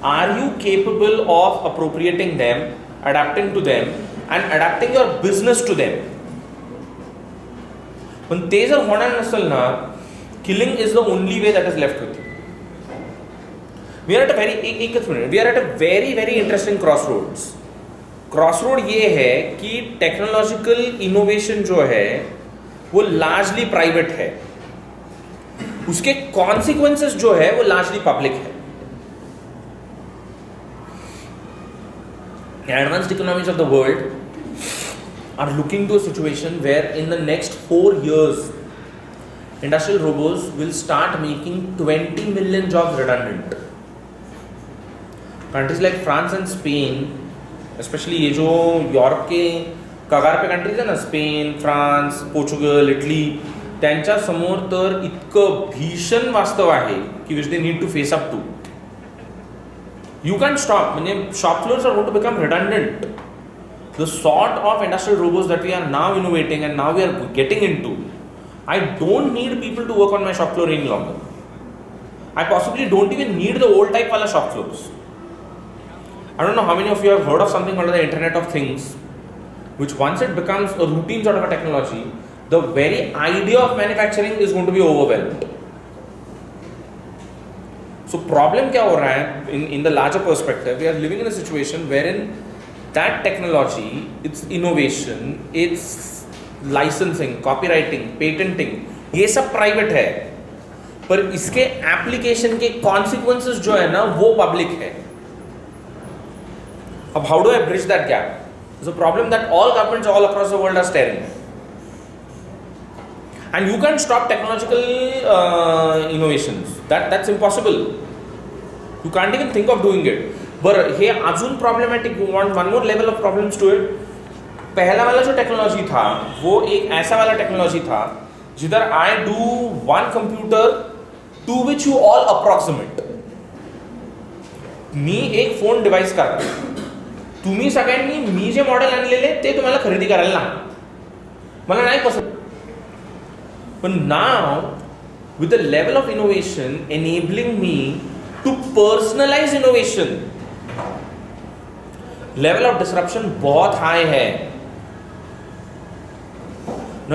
are you capable of appropriating them, adapting to them and adapting your business to them. पण ते जर होणार नसेल ना, killing is the only way that is left with. We are at a एकच मिनट, we are at a very very interesting cross roads. Cross road ये है कि टेक्नोलॉजिकल इनोवेशन जो है वो लार्जली प्राइवेट है, उसके कॉन्सिक्वेंसेस जो है वो लार्जली पब्लिक है. Advanced economies of the world are looking to a situation where in the next 4 years industrial robots will start making 20 million jobs redundant. Countries like France and Spain, especially ये जो Europe के कगार पे countries है ना, Spain, France, Portugal, Italy, त्यांच्या समोर तर इतकं भीषण वास्तव आहे की which they need to face up to. You can stop, म्हणजे shop floors are going to become redundant. The sort of industrial robots that we are now innovating and now we are getting in to, I don't need people to work on my shop floor any longer. I possibly don't even need the old type wala shop floors. I don't know how many of you have heard of something called the Internet of Things, which once it becomes a routine sort of a technology, the very idea of manufacturing is going to be overwhelmed. So problem क्या हो रहा है in the larger perspective, we are living in a situation wherein that technology, its innovation, its licensing, copywriting, patenting, ये सब private है, पर इसके application के कॉन्सिक्वेंसेस जो है ना वो पब्लिक है. अब how do I bridge that gap? It's a problem that all governments all across the world are staring. And you can stop technological innovations, that's impossible. You can't even think of doing it. बरं, हे अजून problematic, one more level of problems to it. पहला वाला जो technology था वो एक ऐसा वाला टेक्नोलॉजी था जिधर I do one computer to which you all approximate. मी एक फोन डिव्हाइस करतो, तुम्ही सगळ्यांनी मी जे मॉडेल आणलेले ते तुम्हाला खरेदी करायला लागणार, मला नाही पसंत. पण नाव with the level of innovation enabling me to personalize innovation, level of disruption बहुत हाई है.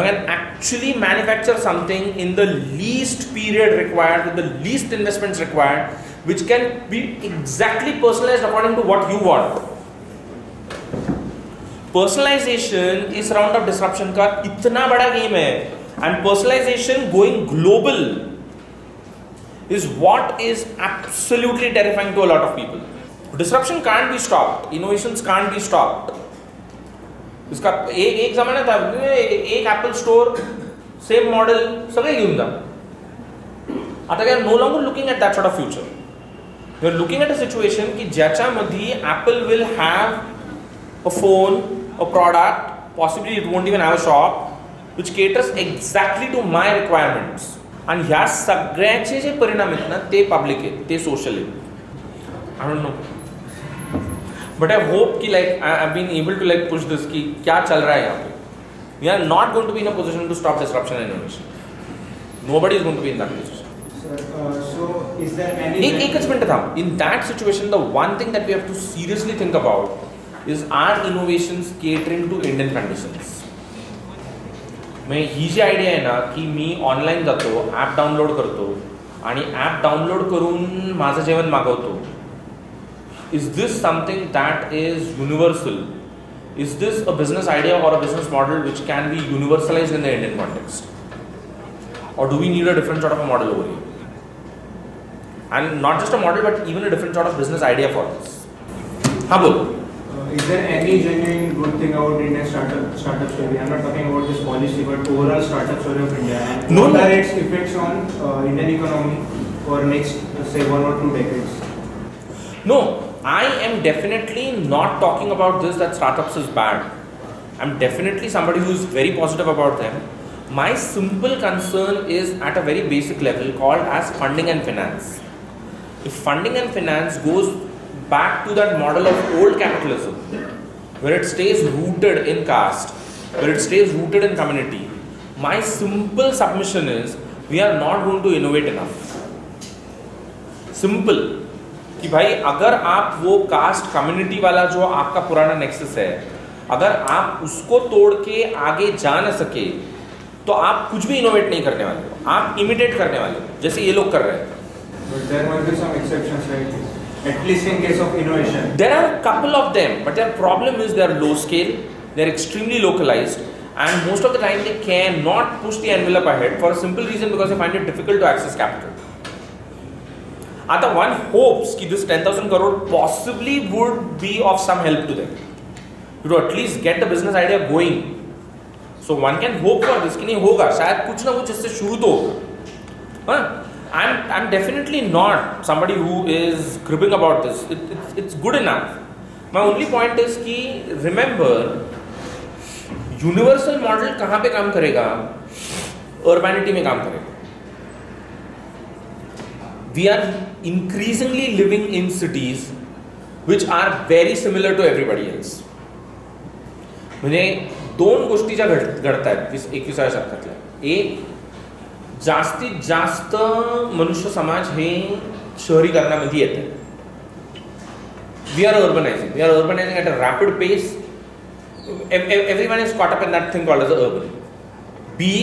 can actually manufacture something in the least period required, with the least investments required, which can be exactly personalized according to what you want. Personalization इस round of disruption का इतना बड़ा game है, and personalization going global is what is absolutely terrifying to a lot of people. Disruption can't be stopped, innovations can't be stopped. इसका एक जमाना था, एक एप्पल स्टोर सेम मॉडेल सगळे घेऊन जा. आता we are no longer looking at that sort of future. We are looking at a situation की ज्याच्यामध्ये Apple will have a phone, a product, possibly it won't even have a shop which caters exactly to my requirements. आणि ह्या सगळ्याचे जे परिणाम आहेत ना ते public आहेत, ते सोशल आहेत. I don't know, but I hope कि like I have been able to like push this कि क्या चल रहा है यहाँ पे. We are not going to be in a position to stop disruption and innovation. Nobody is going to be in that position. So is there any एकच मिनट थांब. In that situation the one thing that we have to seriously think about is are innovations catering to Indian conditions. म्हणजे ही जी idea आहे ना की मी ऑनलाईन जातो, ॲप डाउनलोड करतो आणि ॲप डाउनलोड करून माझं जेवण मागवतो. Is this something that is universal? Is this a business idea or a business model which can be universalized in the Indian context? Or do we need a different sort of a model over here? And not just a model, but even a different sort of business idea for this. हाँ बोलो. Is there any genuine good thing about Indian startup story? I'm not talking about this policy, but overall startup story of India. And No, what no. are its effects on Indian economy for next, say, 1 or 2 decades? No, I am definitely not talking about this that startups is bad. I'm definitely somebody who is very positive about them. My simple concern is at a very basic level called as funding and finance. If funding and finance goes back to that model of old capitalism, where it stays rooted in caste, where it stays rooted in community, my simple submission is we are not going to innovate enough. Simple. कि भाई अगर आप वो cast community वाला जो आपका पुराना nexus है, अगर आप उसको तोड़ के आगे जा न सके तो आप कुछ भी इनोवेट नहीं करने वाले हो, आप इमिटेट करने वाले हो जैसे ये लोग कर रहे हैं. But there must be some exceptions, right? At least in case of innovation. There are a couple of them, but their problem is they are low scale, they are extremely localized, and most of the time they cannot push the envelope ahead for a simple reason because they find it difficult to access capital. आता one hopes कि this 10,000 crore possibly would be of some help to them, to at least get the business idea going. So one can hope for this कि नहीं होगा, शायद कुछ ना कुछ इससे शुरू तो होगा. I'm definitely not somebody who is cribbing about this. It's good enough. My only point is कि remember, universal model कहाँ पे काम करेगा? Urbanity में काम करेगा. We are increasingly living in cities which are very similar to everybody else. म्हणजे दोन गोष्टी ज्या घडत आहेत 21व्या शतकातल्या. एक, जास्तीत जास्त मनुष्य समाज हे शहरीकरणामध्ये येते. We are urbanizing at a rapid pace. Everyone is caught up in that thing called as urban. B,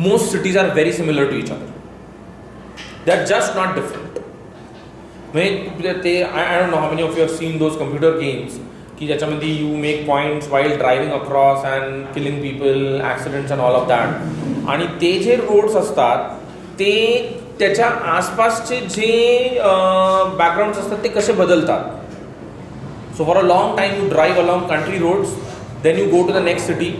most cities are very similar to each other. They are just not different. I don't know how many of you have seen those computer games की ज्याच्यामध्ये you make points while driving across and killing people, accidents and all of that. आणि ते जे roads असतात ते त्याच्या आसपासचे जे backgrounds असतात ते कसे बदलतात. So for a long time you drive along country roads, then you go to the next city,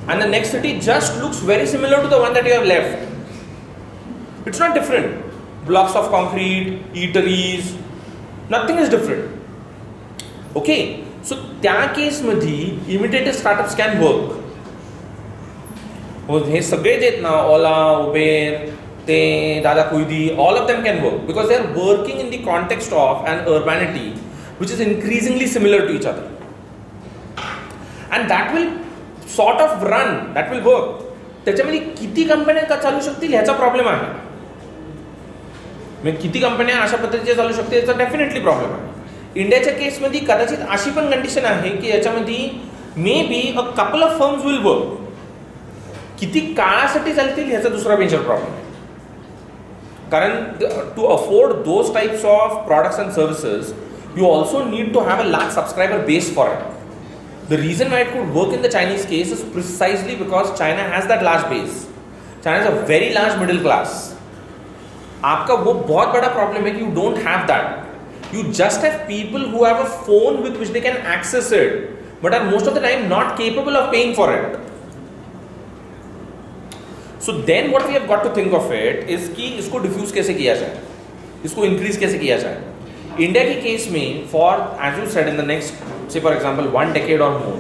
and the next city just looks very similar to the one that you have left. It's not different. Blocks of concrete, eateries, nothing is different. Okay, so त्या केसमध्ये imitative startups can work. हे सगळे जे आहेत ना, ओला, Uber, ते दादा कुईदी, all of them can work because they are working in the context of an urbanity which is increasingly similar to each other, and that will sort of run, that will work. त्याच्यामध्ये किती कंपन्या का चालू शकतील ह्याचा problem आहे. म्हणजे किती कंपन्या अशा पद्धतीचे चालू शकते याचा डेफिनेटली प्रॉब्लेम आहे. इंडियाच्या केसमध्ये कदाचित अशी पण कंडिशन आहे की याच्यामध्ये maybe a couple of firms will work किती काळासाठी चालतील ह्याचा दुसरा मेजर प्रॉब्लेम आहे. कारण to afford those types of products and services, you also need to have a large subscriber base for it. The reason why it could work in the Chinese case is precisely because China has that large base. China has a very large middle class. आपका वो बहुत बड़ा problem है कि you don't have that. You just have people who have a phone with which they can access it, but are most of the time not capable of paying for it. So then what we have got to think of it is कि इसको diffuse कैसे किया जाए, इसको increase कैसे किया जाए. India के केस में for as you said in the next say for example 1 decade or more,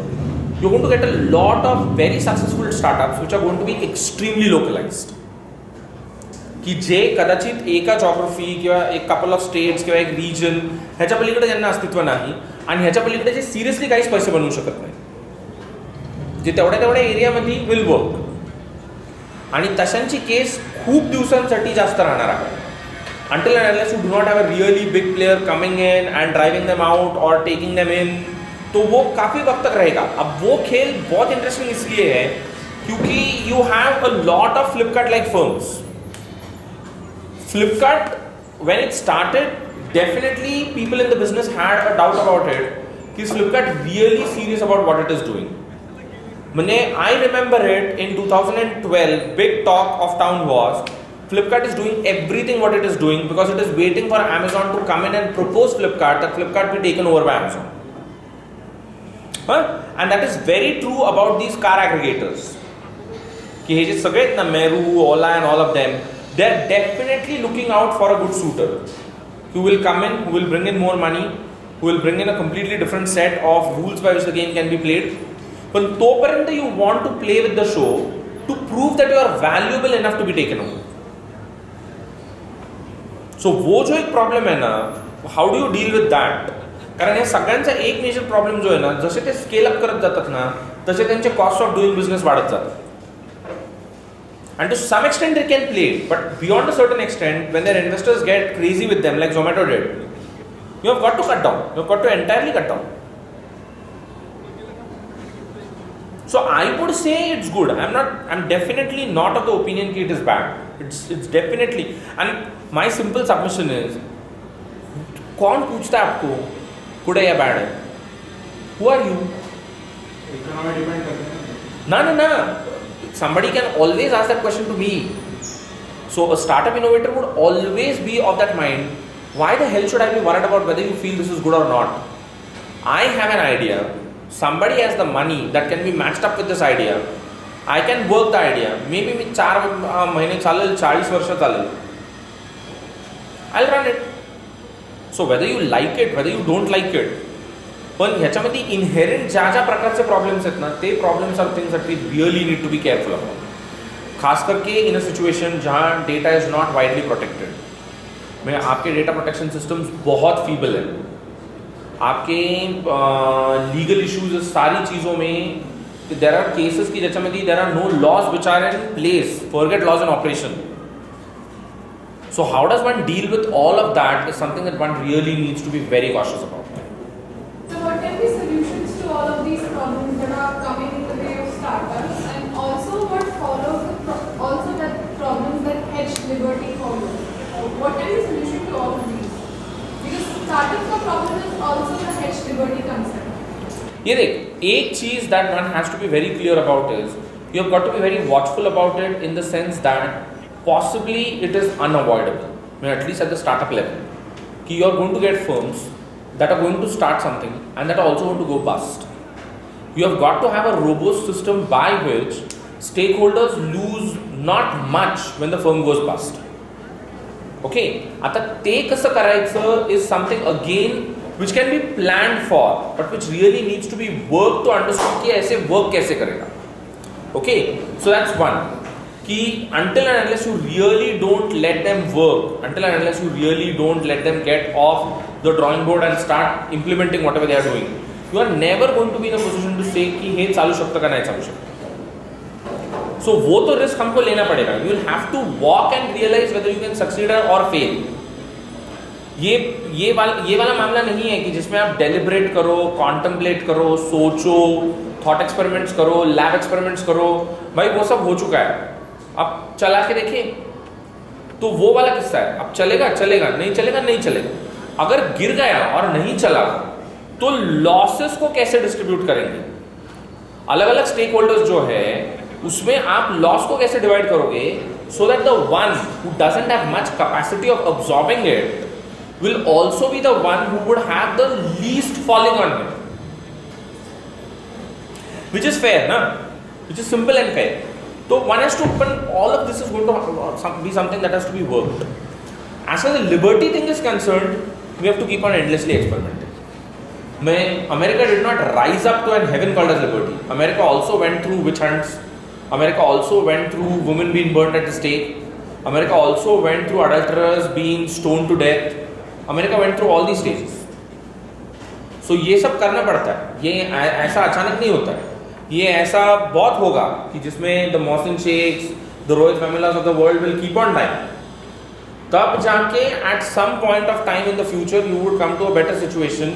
you're going to get a lot of very successful startups which are going to be extremely localized. की जे कदाचित एका geography किंवा एक couple of states किंवा एक region ह्याच्या पलीकडे ज्यांना अस्तित्व नाही आणि ह्याच्या पलीकडे जे सिरियसली काहीच पैसे बनवू शकत नाही, जे तेवढ्या तेवढ्या एरियामध्ये विल वर्क, आणि तशांची केस खूप दिवसांसाठी जास्त राहणार आहे. Until and unless you do not have a really big player coming in and driving them out or taking them in, तो वो काफ़ी वक्त तक रहेगा. अब वो खेल बहुत इंटरेस्टिंग इसलिए है क्योंकि you have a lot of Flipkart like firms. Flipkart, when it started, definitely people in the business had a doubt about it. Is Flipkart really serious about what it is doing? I remember it in 2012, big talk of town was Flipkart is doing everything what it is doing because it is waiting for Amazon to come in and propose Flipkart that Flipkart be taken over by Amazon. And that is very true about these car aggregators. कि हे जे सगळे आहेत ना, Meru, Ola and all of them, they are definitely looking out for a good suitor who will come in, who will bring in more money, who will bring in a completely different set of rules by which the game can be played. पण तोपर्यंत you want to play with the show to prove that you are valuable enough to be taken over. So वो जो एक problem आहे ना, how do you deal with that? कारण या सगळ्यांचा एक मेजर प्रॉब्लेम जो आहे ना, जसे ते स्केल अप करत जातात ना, तसे त्यांचे कॉस्ट ऑफ डुईंग बिझनेस वाढत जातात. And to some extent they can play it, but beyond a certain extent, when their investors get crazy with them, like Zomato did, you have got to cut down. You have got to entirely cut down. So I would say it's good. I'm definitely not of the opinion that it is bad. It's definitely, and my simple submission is, कौन पूछता है आपको good है या bad है? Who are you? Economy depend करता है ना. Somebody can always ask that question to me. So a startup innovator would always be of that mind. Why the hell should I be worried about whether you feel this is good or not? I have an idea. Somebody has the money that can be matched up with this idea. I can work the idea. Maybe मी 4 महिने चालेल, 40 वर्ष चालेल. I'll run it. So whether you like it, whether you don't like it, पण ह्याच्यामध्ये inherent ज्या प्रकारचे problems आहेत ना, ते problems are things that we really need to be careful about. खास करके इन अ सिचुएशन जहाँ data is not widely protected. में आपके डेटा प्रोटेक्शन सिस्टम्स बहुत फीबल है. आपके लीगल इश्यूज सारी चीज़ों में देर आर केसेस की ज्याच्यामध्ये there are no laws which are in place. Forget laws in operation. So how does one deal with all of that is something that one really needs to be very cautious about. So what can be solutions to all of these problems that are coming in the way of startups, and also what follows also that problems that hedge liberty follow? What can be solution to all of these? Because startups का problem is also the hedge liberty concept. ये देख, एक चीज that one has to be very clear about is you have got to be very watchful about it in the sense that possibly it is unavoidable. I mean, at least at the startup level, कि you are going to get firms that are going to start something and that are also going to go bust. You have got to have a robust system by which stakeholders lose not much when the firm goes bust. Okay, आता ते कसं करायचं is something again which can be planned for, but which really needs to be worked to understand कि ऐसे work कैसे करेगा. Okay, so that's one. कि until and unless you really don't let them work, until and unless you really don't let them get off the drawing board and start implementing whatever they are doing, you are never going to be in a position to say कि हे चालू शकतं का नाही चालू शकतं. So वो तो risk हमको लेना पड़ेगा. You will have to walk and realize whether you can succeed or fail. ये वाला मामला नहीं है कि जिसमें आप डेलिब्रेट करो, कॉन्टम्पलेट करो, सोचो, थॉट एक्सपेरिमेंट्स करो, लैब एक्सपेरिमेंट्स करो। भाई वो सब हो चुका है, अब चला के देखिए। तो वो वाला किस्सा है, अब चलेगा चलेगा, नहीं चलेगा नहीं चलेगा। अगर गिर गया और नहीं चला तो लॉसेस को कैसे डिस्ट्रीब्यूट करेंगे? अलग अलग स्टेक होल्डर्स जो है उसमें आप लॉस को कैसे डिवाइड करोगे, so that the one who doesn't have much capacity of absorbing it will also be the one who would have the least falling on him, which is fair, na? Which is simple and fair. So one has to open, all of this is going to be something that has to be worked. As far as the liberty thing is concerned, we have to keep on endlessly experimenting. America did not rise up to an heaven called as liberty. America also went through witch hunts. America also went through women being burned at the stake. America also went through adulterers being stoned to death. America went through all these stages. So ये सब करना पड़ता है, ये ऐसा अचानक नहीं होता है। ये ऐसा बहुत होगा कि जिसमें the Mohsin Sheikhs, the Rohit Vemulas of the world will keep on dying. तब जाके at some point of time in the future you would come to a better situation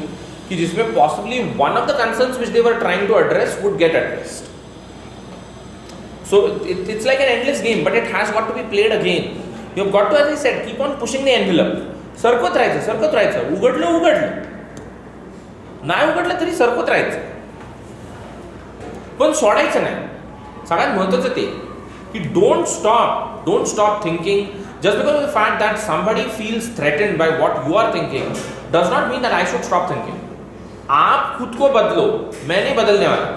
कि जिसमें possibly one of the concerns which they were trying to address would get addressed. So it's like an endless game, but it has got to be played again. You've got to, as I said, keep on pushing the envelope. सरकत राहायचं, उघडलं नाही उघडलं तरी सरकत राहायचं, पण सोडायचं नाही। सगळ्यात महत्त्वाचं ते की don't stop thinking just because of the fact that somebody feels threatened by what you are thinking does not mean that I should stop thinking. आप खुद को बदलो, मैं नहीं बदलने वाला।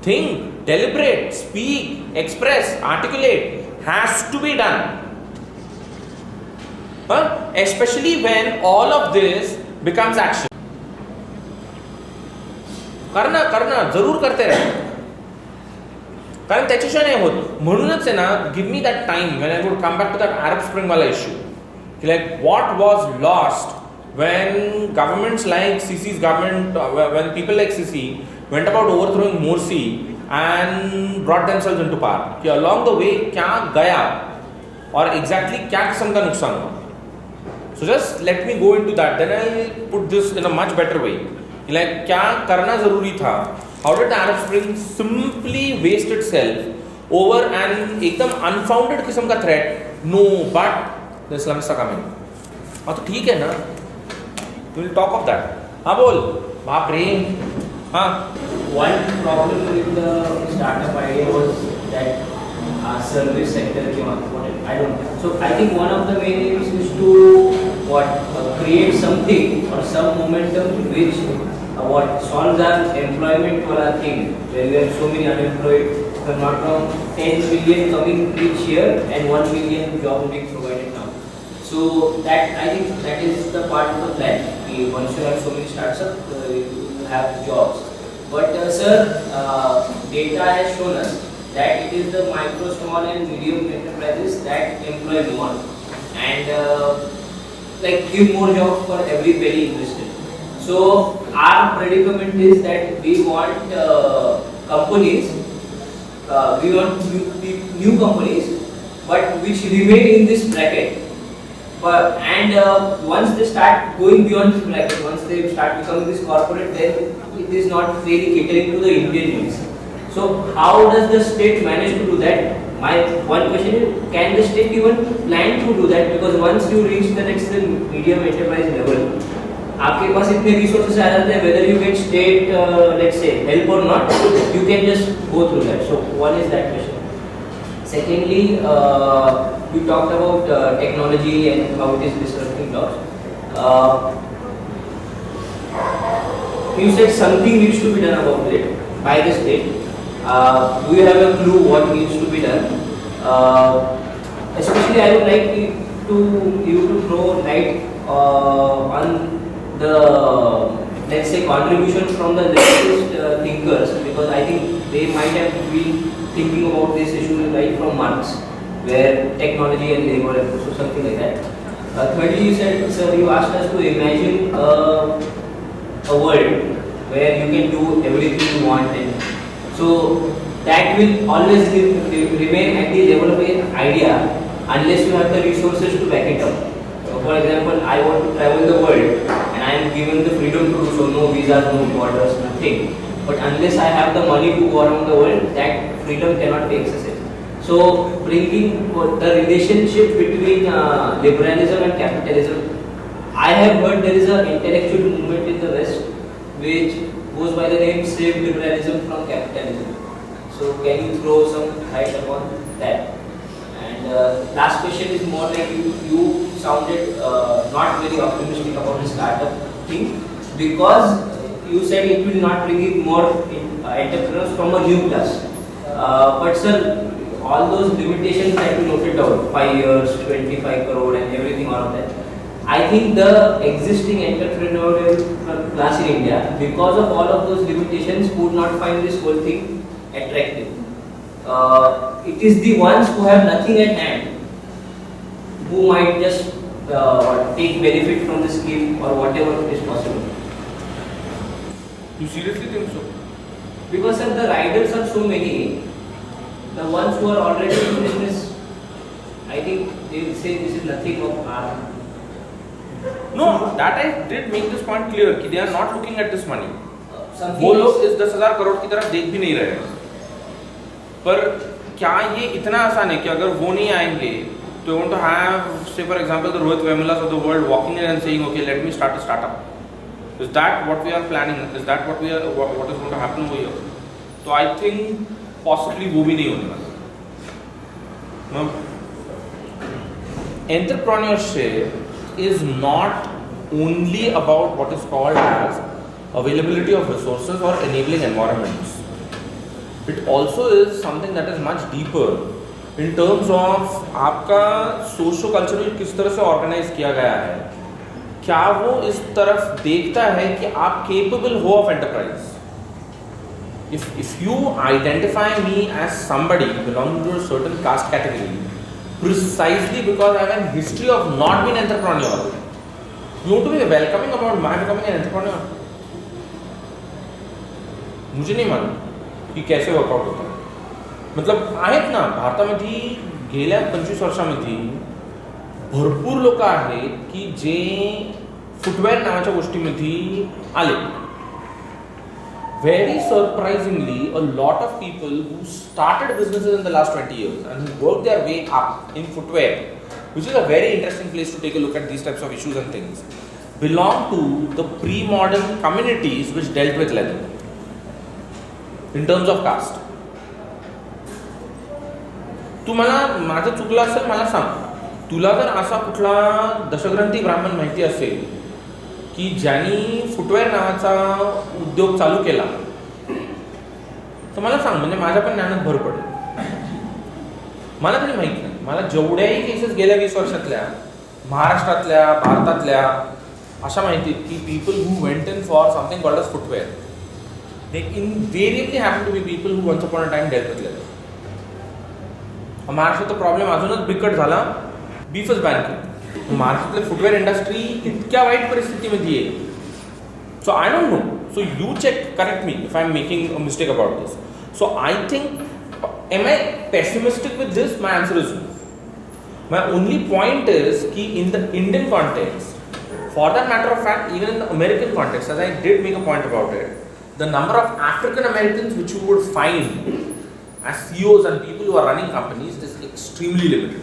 Think, deliberate, speak, express, articulate has to be done. Especially when all of this becomes action. करना जरूर करते रहे, कारण त्याच्याशिवाय नाही होत। म्हणूनच आहे ना, give me that time when I would come back to that Arab spring वाला इश्यू की like what was lost when governments like Sisi's government, when people like Sisi went about overthrowing Morsi and brought themselves into power, कि along the way क्या गया और exactly क्या किस्म का नुकसान हुआ। So just let me go into that, then I'll put this in a much better way. Like क्या करना ज़रूरी था? How did the Arab Spring simply waste itself over an एकदम unfounded किस्म का threat? No, but the Islamists are coming. हाँ तो ठीक है ना? We'll talk of that. हाँ बोल, बाप रे, हाँ। One problem with the startup idea was that service sector came up. I don't know. So I think one of the main aims is to create something or some momentum which solves our employment wala thing, where we have so many unemployed. If I'm not wrong, 10 million coming each year and 1 million jobs being provided now. So that, I think that is the part of the plan. Once you have so many startups, you have jobs. But sir, data has shown us that it is the micro, small and medium enterprises that employ more and like give more jobs for every penny invested. So our predicament is that we want companies, we want new companies, but which remain in this bracket. But once they start going beyond this bracket, once they start becoming this corporate, then it is not really catering to the Indian needs. So how does the state manage to do that? My one question is, can the state even plan to do that? Because once you reach the next medium enterprise level, आपके पास इतने resources आ जाते हैं, whether you get state let's say help or not, you can just go through that. So one is that question. Secondly, we talked about technology and how it is disrupting jobs. You said something needs to be done about it by the state. Do you have a clue what needs to be done? Especially, I would like you to throw light on the, let's say, contribution from the latest thinkers, because I think they might have been thinking about this issue right from Marx, where technology and labor and so something like that. Thirdly, you said, sir, you asked us to imagine a world where you can do everything you want, and so that will always remain at the level of an idea, unless you have the resources to back it up. For example, I want to travel the world and I am given the freedom to do so, no visas, no borders, nothing. But unless I have the money to go around the world, that freedom cannot be exercised. So bringing the relationship between liberalism and capitalism, I have heard there is an intellectual movement in the West which goes by the name Save Liberalism from Capitalism. So can you throw some light upon that? And last question is more like you sounded not very optimistic about the startup thing because you said it will not bring in more entrepreneurs from a new class. But sir, all those limitations that you noted out, 5 years, 25 crore and everything, all of that, I think the existing entrepreneurial class in India, because of all of those limitations, would not find this whole thing attractive. It is the ones who have nothing at hand who might just take benefit from the scheme or whatever is possible. You seriously think so? Because sir, the riders are so many. The ones who are already in business, I think they will say this is nothing of our. No, that I did make this point clear कि they are not looking at this money. Something वो लोग else. इस 10,000 करोड़ की तरफ देख भी नहीं रहे हैं. पर क्या ये इतना आसान है कि अगर वो नहीं आएंगे तो you want to have, say for example, the Rohit Vemulas of the world walking in and saying, okay, let me start a startup. Is that what we are planning? Is that what is going to happen over here? So I think possibly वो भी नहीं होने वाला. Entrepreneurship is not only about what is called as availability of resources or enabling environments. It also is something that is much deeper in terms of आपका socio cultural किस तरह से organise किया गया है. क्या वो इस तरफ देखता है कि आप केपेबल हो of enterprise? If you identify me as somebody belonging to a certain caste category precisely because I have a history of not being entrepreneurial, you want to be welcoming about my becoming an entrepreneur? मुझे नाही मालूम की कैसे workout होतं. मतलब आहेत ना भारतामध्ये गेल्या 25 वर्षामध्ये भरपूर लोक आहेत की जे फुटवेअर नावाच्या गोष्टीमध्ये आले. Very surprisingly, a lot of people who started businesses in the last 20 years and who worked their way up in footwear, which is a very interesting place to take a look at these types of issues and things, belong to the pre-modern communities which dealt with leather in terms of caste. तू मला माझं चुकलं असेल मला सांग. तुला जर असा कुठला दशग्रंथी ब्राह्मण माहिती असेल की ज्यांनी फुटवेअर नावाचा उद्योग चालू केला तर मला सांग, म्हणजे माझ्या पण ज्ञानात भर पडेल. मला तरी माहित नाही. मला जेवढ्याही केसेस गेल्या 20 वर्षातल्या महाराष्ट्रातल्या भारतातल्या अशा माहिती आहेत की people who went in for something called as footwear, they invariably happen to be people who once upon a time dealt with leather. महाराष्ट्रात प्रॉब्लेम अजूनच बिकट झाला, बीफच बॅन केली. महाराष्ट्रातले फुटवेअर इंडस्ट्री इतक्या वाईट परिस्थितीमध्ये आहे. So I don't know. So you check, correct me if I am making a mistake about this. So I think, am I pessimistic with this? My answer is no. My only point is कि in the Indian context, for that matter of fact, even in the American context, as I did make a point about it, the number of African Americans which you would find as CEOs and people who are running companies is extremely limited.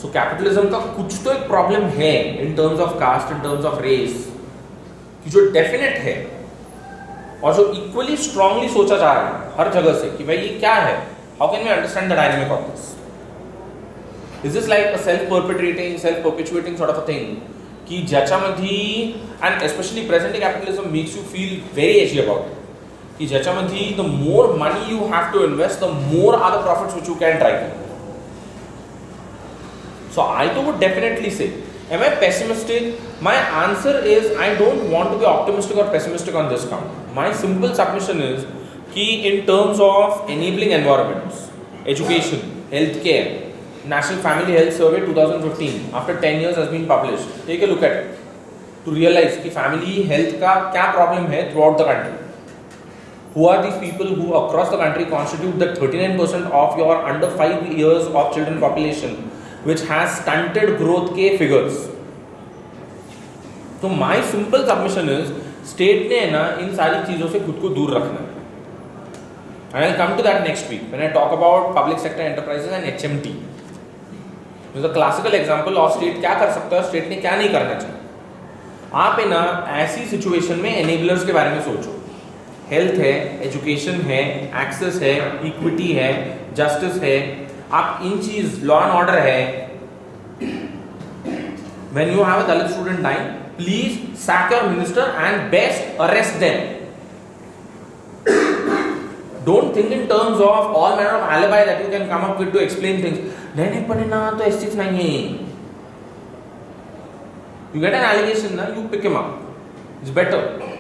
So capitalism का कुछ तो एक problem है in terms of caste, in terms of race, कि जो definite है और जो equally strongly सोचा जा रहा है हर जगह से कि भाई ये क्या है. How can we understand the dynamic of this? Is this like a self-perpetuating, self-perpetuating sort of a thing कि ज्याच्यामध्ये, and especially present day capitalism makes you feel very edgy about it, कि ज्याच्यामध्ये the more money you have to invest, the more are the profits which you can drive in. So I too would definitely say, am I pessimistic? My answer is I don't want to be optimistic or pessimistic on this count. My simple submission is कि in terms of enabling environments, education, healthcare, National Family Health Survey 2015 after 10 years has been published. Take a look at it to realize कि family health का क्या problem है throughout the country. Who are these people who across the country constitute the 39% of your under 5 years of children population, which has stunted growth के figures? तो my simple submission is state ने ना इन सारी चीज़ों से खुद को दूर रखना है. And I'll come to that next week when I talk about public sector enterprises and HMT. This is a classical example of state क्या कर सकता है, state ने क्या नहीं करना चाहिए. आप है ना ऐसी सिचुएशन में enablers के बारे में सोचो. हेल्थ है, एजुकेशन है, एक्सेस है, इक्विटी है, जस्टिस है, आप इन चीज लॉ एंड ऑर्डर है. When you have a dalit student dying, please sack your minister and best arrest them. Don't think in terms of all manner of alibi that you can come up with to explain things. नहीं पण ना तो एस्टिक्स नहीं है. You get an allegation ना, you pick him up. It's better.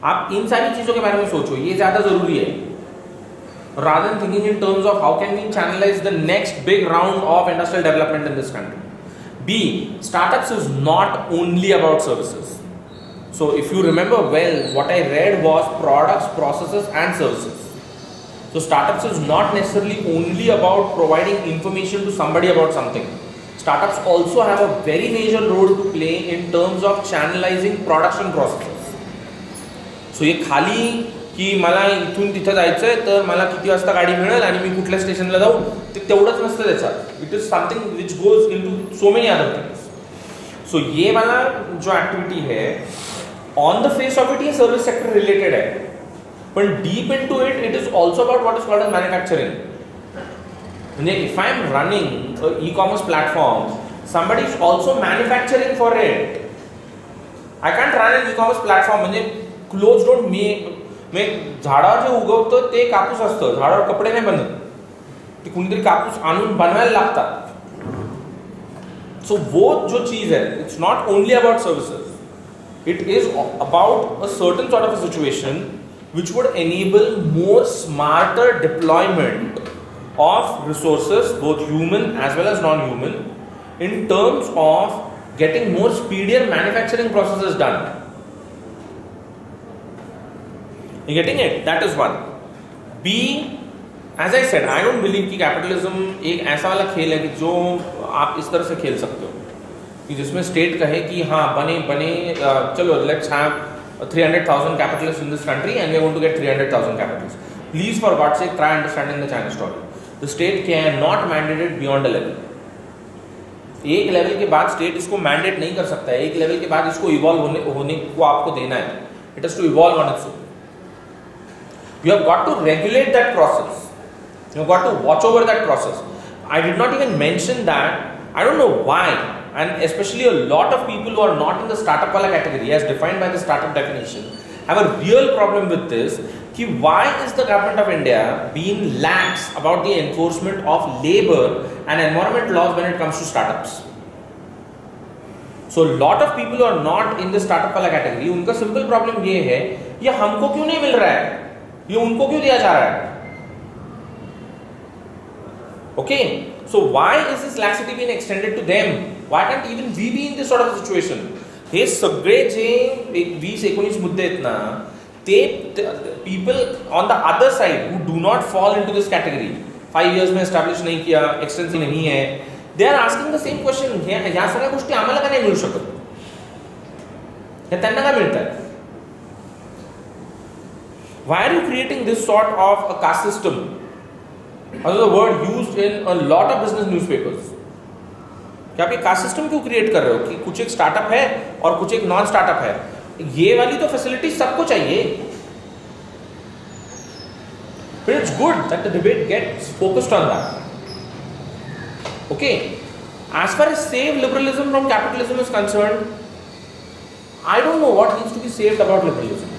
आप इन सारी चीजों के बारे में सोचो, ये ज्यादा जरूरी है. rather than thinking in terms of how can we channelize the next big round of industrial development in this country. B, startups is not only about services. So if you remember well, what I read was products, processes and services. So startups is not necessarily only about providing information to somebody about something. Startups also have a very major role to play in terms of channelizing production processes. So ये खाली की मला इथून तिथे जायचंय तर मला किती वाजता गाडी मिळेल आणि मी कुठल्या स्टेशनला जाऊ ते तेवढंच नसतं त्याच्यात. It is something which goes into so many other things. So ये वाला जो एक्टिविटी है on the face of it ये सर्विस सेक्टर रिलेटेड है, पण deep into it it is also about what is called as manufacturing. म्हणजे if I am running a e-commerce platform, somebody is also manufacturing for it. I can't run an e-commerce platform म्हणजे close don't मी झाडावर जे उगवतं ते कापूस असतं, झाडावर कपडे नाही बनत, ते कुणीतरी कापूस आणून बनवायला लागतात. सो वो जो चीज है it's not only about services, it is about a certain sort of a situation which would enable more smarter deployment of resources, both human as well as non-human, in terms of getting more speedier manufacturing processes done. You getting it? That is one. B, as I said, I don't believe कि capitalism एक ऐसा वाला खेल है कि जो आप इस तरह से खेल सकते हो कि जिसमें स्टेट कहे कि हाँ बने चलो let's have 300,000 capitalists in this country and we are going to get 300,000 capitalists. Please for God's sake try understanding the China story. The state cannot mandate it beyond a level. एक level के बाद state इसको mandate नहीं कर सकता है, एक level के बाद इसको इवॉल्व होने को आपको देना है. It has to evolve on its own. You have got to regulate that process. You have got to watch over that process. I did not even mention that. I don't know why, and especially a lot of people who are not in the startup wala category as defined by the startup definition have a real problem with this. Ki why is the government of India being lax about the enforcement of labor and environment laws when it comes to startups? So lot of people who are not in the startup wala category, उनका simple problem ये है, ये हमको क्यों नहीं मिल रहा है, ये उनको क्यों दिया जा रहा है. Okay, so why is this laxity being extended to them? Why can't even we be in this sort of situation? हे सगळे जे 20-19 मुद्दे आहेत ना, ते people on the other side who do not fall into this category, 5 years में establish नहीं किया, extensive नहीं है, they are asking the same question. ह्या सगळ्या गोष्टी आम्हाला का नाही मिळू शकत, हे त्यांना का मिळतात? Why are you creating this sort of a caste system? That is a word used in a lot of business newspapers. क्या आप ये कास्ट सिस्टम क्यों क्रिएट कर रहे हो कि कुछ एक स्टार्टअप है और कुछ एक नॉन स्टार्टअप है? ये वाली तो फैसिलिटी सबको चाहिए. But it's good that the debate gets focused on that. Okay, as far as save liberalism from capitalism is concerned, I don't know what needs to be saved about liberalism.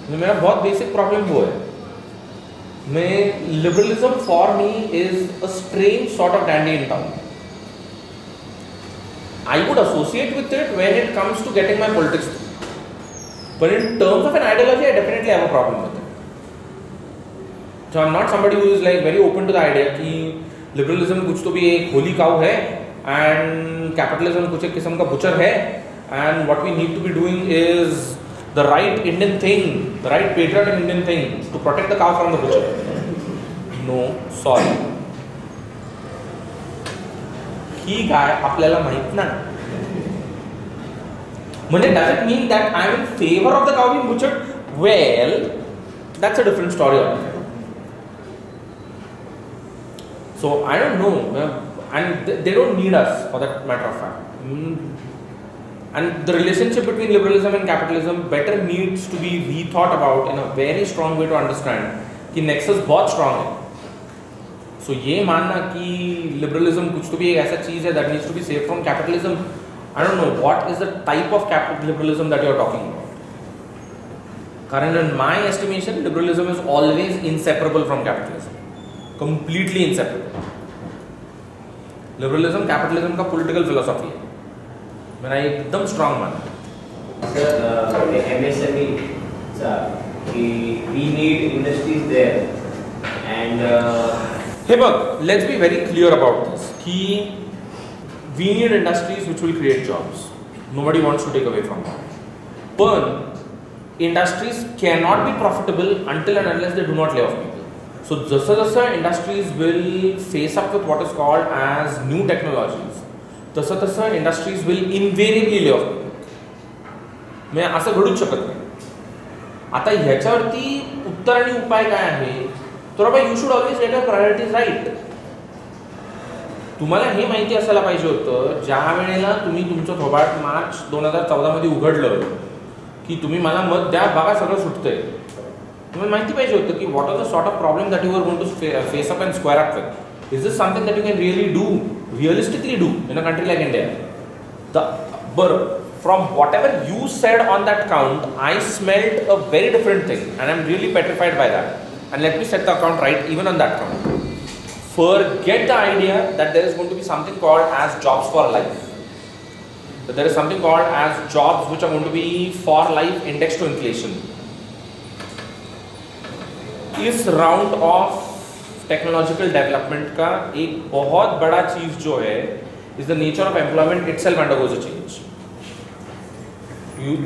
मेरा बहुत basic problem वो है. मैं liberalism for me is a strange sort of dandy in town. I would associate with it when it comes to getting my politics through. But in terms of an ideology, I definitely have a problem with it. So I'm not somebody who is like very open to the idea कि liberalism कुछ तो भी एक Holi cow है and capitalism कुछ एक किस्म का बुचर है and what we need to be doing is the right Indian thing, the right patriotic Indian thing to protect the cow from the butcher? No, sorry. ही गाय आपल्याला माहित नाही. म्हणजे does it mean that I am in favor of the cow being butchered? Well, that's a different story altogether. So I don't know, and they don't need us for that matter of fact. And the relationship between liberalism and capitalism better needs to be rethought about in a very strong way to understand कि nexus बहुत strong है. So ये मानना कि liberalism कुछ तो भी एक ऐसा चीज है that needs to be saved from capitalism. I don't know what is the type of liberalism that you are talking about. Currently, in my estimation, liberalism is always inseparable from capitalism. Completely inseparable. Liberalism, capitalism का political philosophy है. मेरा एकदम strong मानना है. Sir, MSME, sir, we need industries there, and Hey, but let's be very clear about this. कि we need industries which will create jobs. Nobody wants to take away from that. But industries cannot be profitable until and unless they do not lay off people. So जसं industries will face up with what is called as new technologies, तसं industries will invariably lay off people. म्हणजे असं घडूच शकत नाही. आता ह्याच्यावरती उत्तर आणि उपाय काय आहे? तर बाबा you should always get your priorities right. तुम्हाला हे माहिती असायला पाहिजे होतं ज्या वेळेला तुम्ही तुमचं थोबाड मार्च 2014 मध्ये उघडलं की तुम्ही मला मत द्या बघा सगळं सुटतंय. तुम्हाला माहिती पाहिजे होतं की what are the sort of problem that you are going to face up and square up with. Is this something that you can realistically do in a country like India? बरं, from whatever you said on that count, I smelled a very different thing, and I'm really petrified by that. And let me set the account right even on that count. Forget the idea that there is going to be something called as jobs for life. That there is something called as jobs which are going to be for life indexed to inflation. इस round of technological development का एक बहुत बड़ा चीज जो है is the nature of employment itself undergoes a change.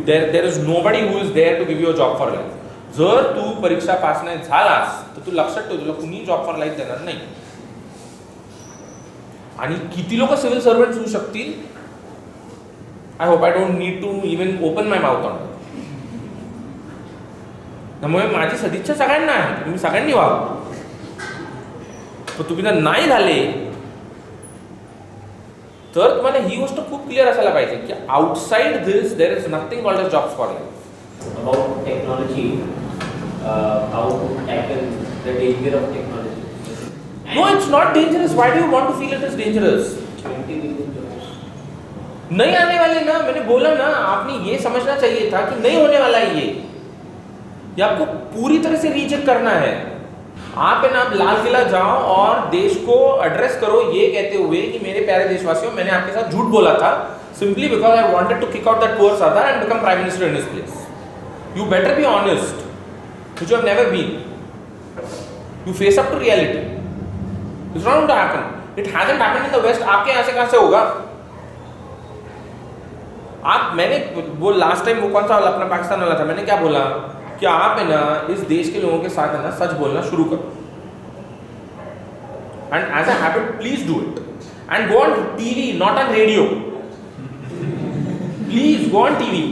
There is nobody who is there to give you a job for life. जर तू परीक्षा पास नाही झालास तर तू लक्षात ठेव तुला कुणी जॉब फॉर लाईफ देणार नाही. आणि किती लोक सिव्हिल सर्वंट्स होऊ शकतील? I hope I don't need to even open my mouth on. त्यामुळे माझी सदिच्छा सगळ्यांना आहे तुम्ही सगळ्यांनी व्हावं. पण तुम्ही जर नाही झाले तर तुम्हाला ही गोष्ट खूप क्लिअर असायला पाहिजे की outside this there is nothing called as jobs for life. about technology, how to tackle the danger of technology. No, it's not dangerous. Why do you want to feel it is dangerous? 20 million jobs. नहीं आने वाले ना. मैंने बोला ना, आपने ये समझना चाहिए था कि नहीं होने वाला है ये आपको पूरी तरह से रीजेक्ट करना है. आप है ना, आप लाल किला जाओ और देश को एड्रेस करो ये कहते हुए कि मेरे प्यारे देशवासियों मैंने आपके साथ झूठ बोला था simply because I wanted to kick out that poor Sardar and become prime minister in his place. You better be honest, which you have never been. You face up to reality. It's not going to happen. It hasn't happened in the West. आपके यहाँ से कहाँ से होगा? आप मैंने वो last time वो कौन सा वाला अपना पाकिस्तान वाला था, मैंने क्या बोला कि आप है ना इस देश के लोगों के साथ है ना सच बोलना शुरू करो. And as a habit, please do it. And go on TV, not on radio. Please go on TV.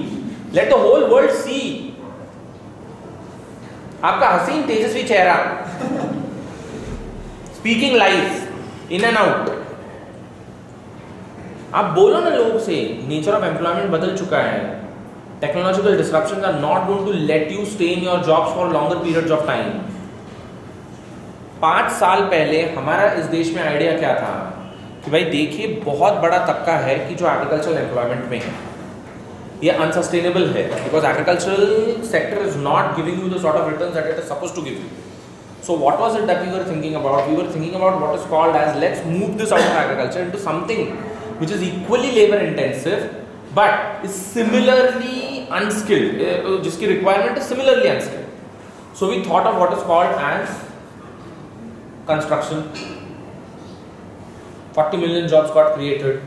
Let the whole world see. आपका हसीन तेजस्वी चेहरा, speaking live in and out. आप बोलो ना लोग से नेचर ऑफ एम्प्लॉयमेंट बदल चुका है. Technological disruptions are not going to let you stay in your jobs for longer periods of time. 5 साल पहले हमारा इस देश में आइडिया क्या था कि भाई देखिए बहुत बड़ा तबका है कि जो एग्रीकल्चरल एम्प्लॉयमेंट में है ये अनसस्टेनेबल है because agricultural sector is not giving you the sort of returns that it is supposed to give you. So what was it that we were thinking about? We were thinking about what is called as let's move this out of agriculture into something which is equally labour intensive but is similarly unskilled, जिसकी requirement is similarly unskilled. So we thought of what is called as construction. 40 million jobs got created.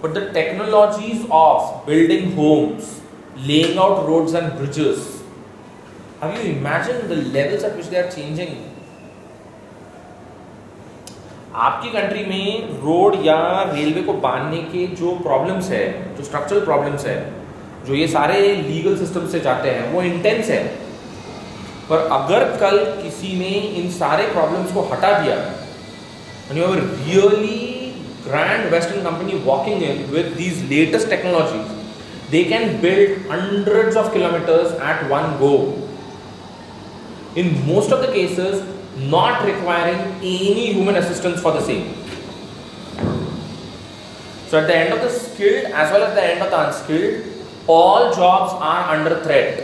But the technologies of building homes, laying out roads and bridges. Have you imagined the levels at which they are changing? आपकी country में road या railway को बांधने के जो problems है, जो structural problems है, जो ये सारे लीगल सिस्टम से जाते हैं, वो इंटेंस है. पर अगर कल किसी ने इन सारे प्रॉब्लम्स को हटा दिया, and you have a really grand Western company walking in with these latest technologies, they can build hundreds of kilometers at one go. In most of the cases, not requiring any human assistance for the same. So at the end of the skilled as well as the end of the unskilled, all jobs are under threat.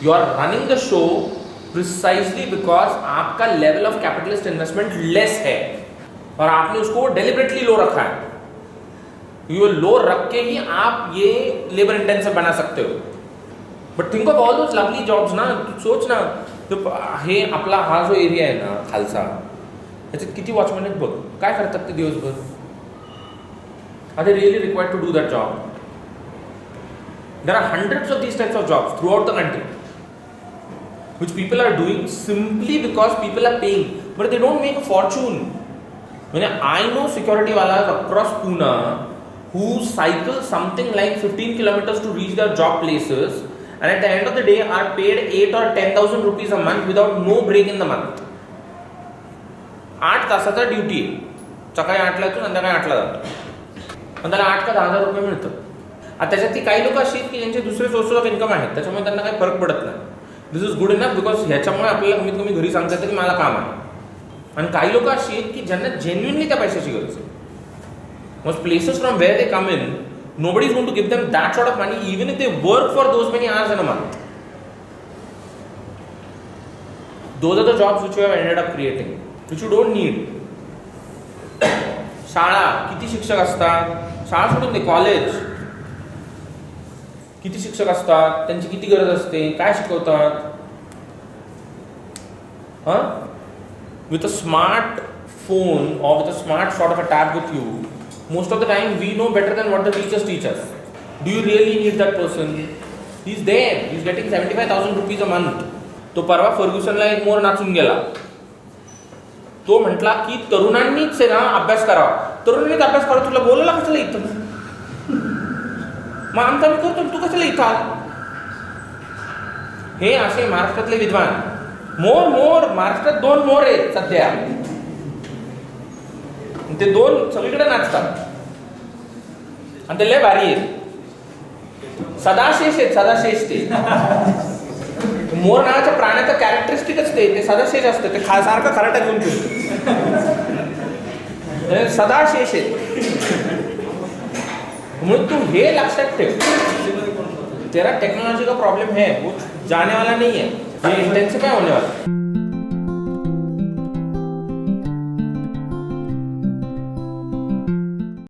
You are running the show precisely because आपका level of capitalist investment less है और आपने उसको deliberately low रखा है. You low रख के ही आप ये labor intensive बना सकते हो. But think of all those lovely jobs ना. सोच ना, तो हे आपला हा जो एरिया आहे ना खालसा, याच्यात किती वॉचमॅन आहेत बघ, काय करतात ते दिवसभर? Are they really required to do that job? There are hundreds of these types of jobs throughout the country, which people are doing simply because people are paying, but they don't make a fortune. I know security walas across Pune who cycle something like 15 kilometers to reach their job places, and at the end of the day are paid 8 or 10,000 rupees a month without no break in the month. 8 तासाचा duty आहे. सकाळी 8ला येतो, संध्याकाळी 8ला जातो, पण त्याला 8 का 10,000 रुपये मिळतात. आता त्याच्यातली काही लोक अशी आहेत की ज्यांचे दुसरे सोर्सेस ऑफ इन्कम आहेत, त्याच्यामुळे त्यांना काही फरक पडत नाही. This is good enough because ह्याच्यामुळे आपल्याला कमीत कमी घरी सांगता येतं की मला काम आहे. आणि काही लोक अशी आहेत की ज्यांना जेन्युइनली त्या पैशाची गरज आहे. Most places from where they come in, nobody is going to give them that sort of money even if they work for those many hours in a month. Those are the jobs which you have ended up creating, which you don't need. शाळा, किती शिक्षक असतात? शाळा सोडून दे, college किती शिक्षक असतात, त्यांची किती गरज असते, काय शिकवतात? With a smart phone or with a smart sort of a tab with you, most of the time we know better than what the teachers teach us. Do you really need that person? He's there, he's getting 75,000 rupees a month. तो परवा फर्ग्युसनला एक मोर नाचून गेला. तो म्हटला की तरुणांनीच ना अभ्यास करावा. तरुणांनीच अभ्यास करावा, तुला बोलायला कशाला इथं? मग आमचा मी करतो, तू कशाला इथं आला? हे असे महाराष्ट्रातले विद्वान. मोर मोर महाराष्ट्रात 2 मोर आहेत सध्या, ते 2 सगळीकडे नाचतात आणि ते लय भारी आहेत. सदाशेष आहेत, सदाशेष. ते मोर नावाच्या प्राण्याचं कॅरेक्टरिस्टिकच ते सदाशेष असतं. ते सारखं खराटा घेऊन फिरतो. सदाशेष आहेत. म्हणून तू हे लक्षात ठेव, तेरा टेक्नोलॉजी का प्रॉब्लम है, वो जाने वाला नहीं है, ये इंटेंसिफाई होने वाला है.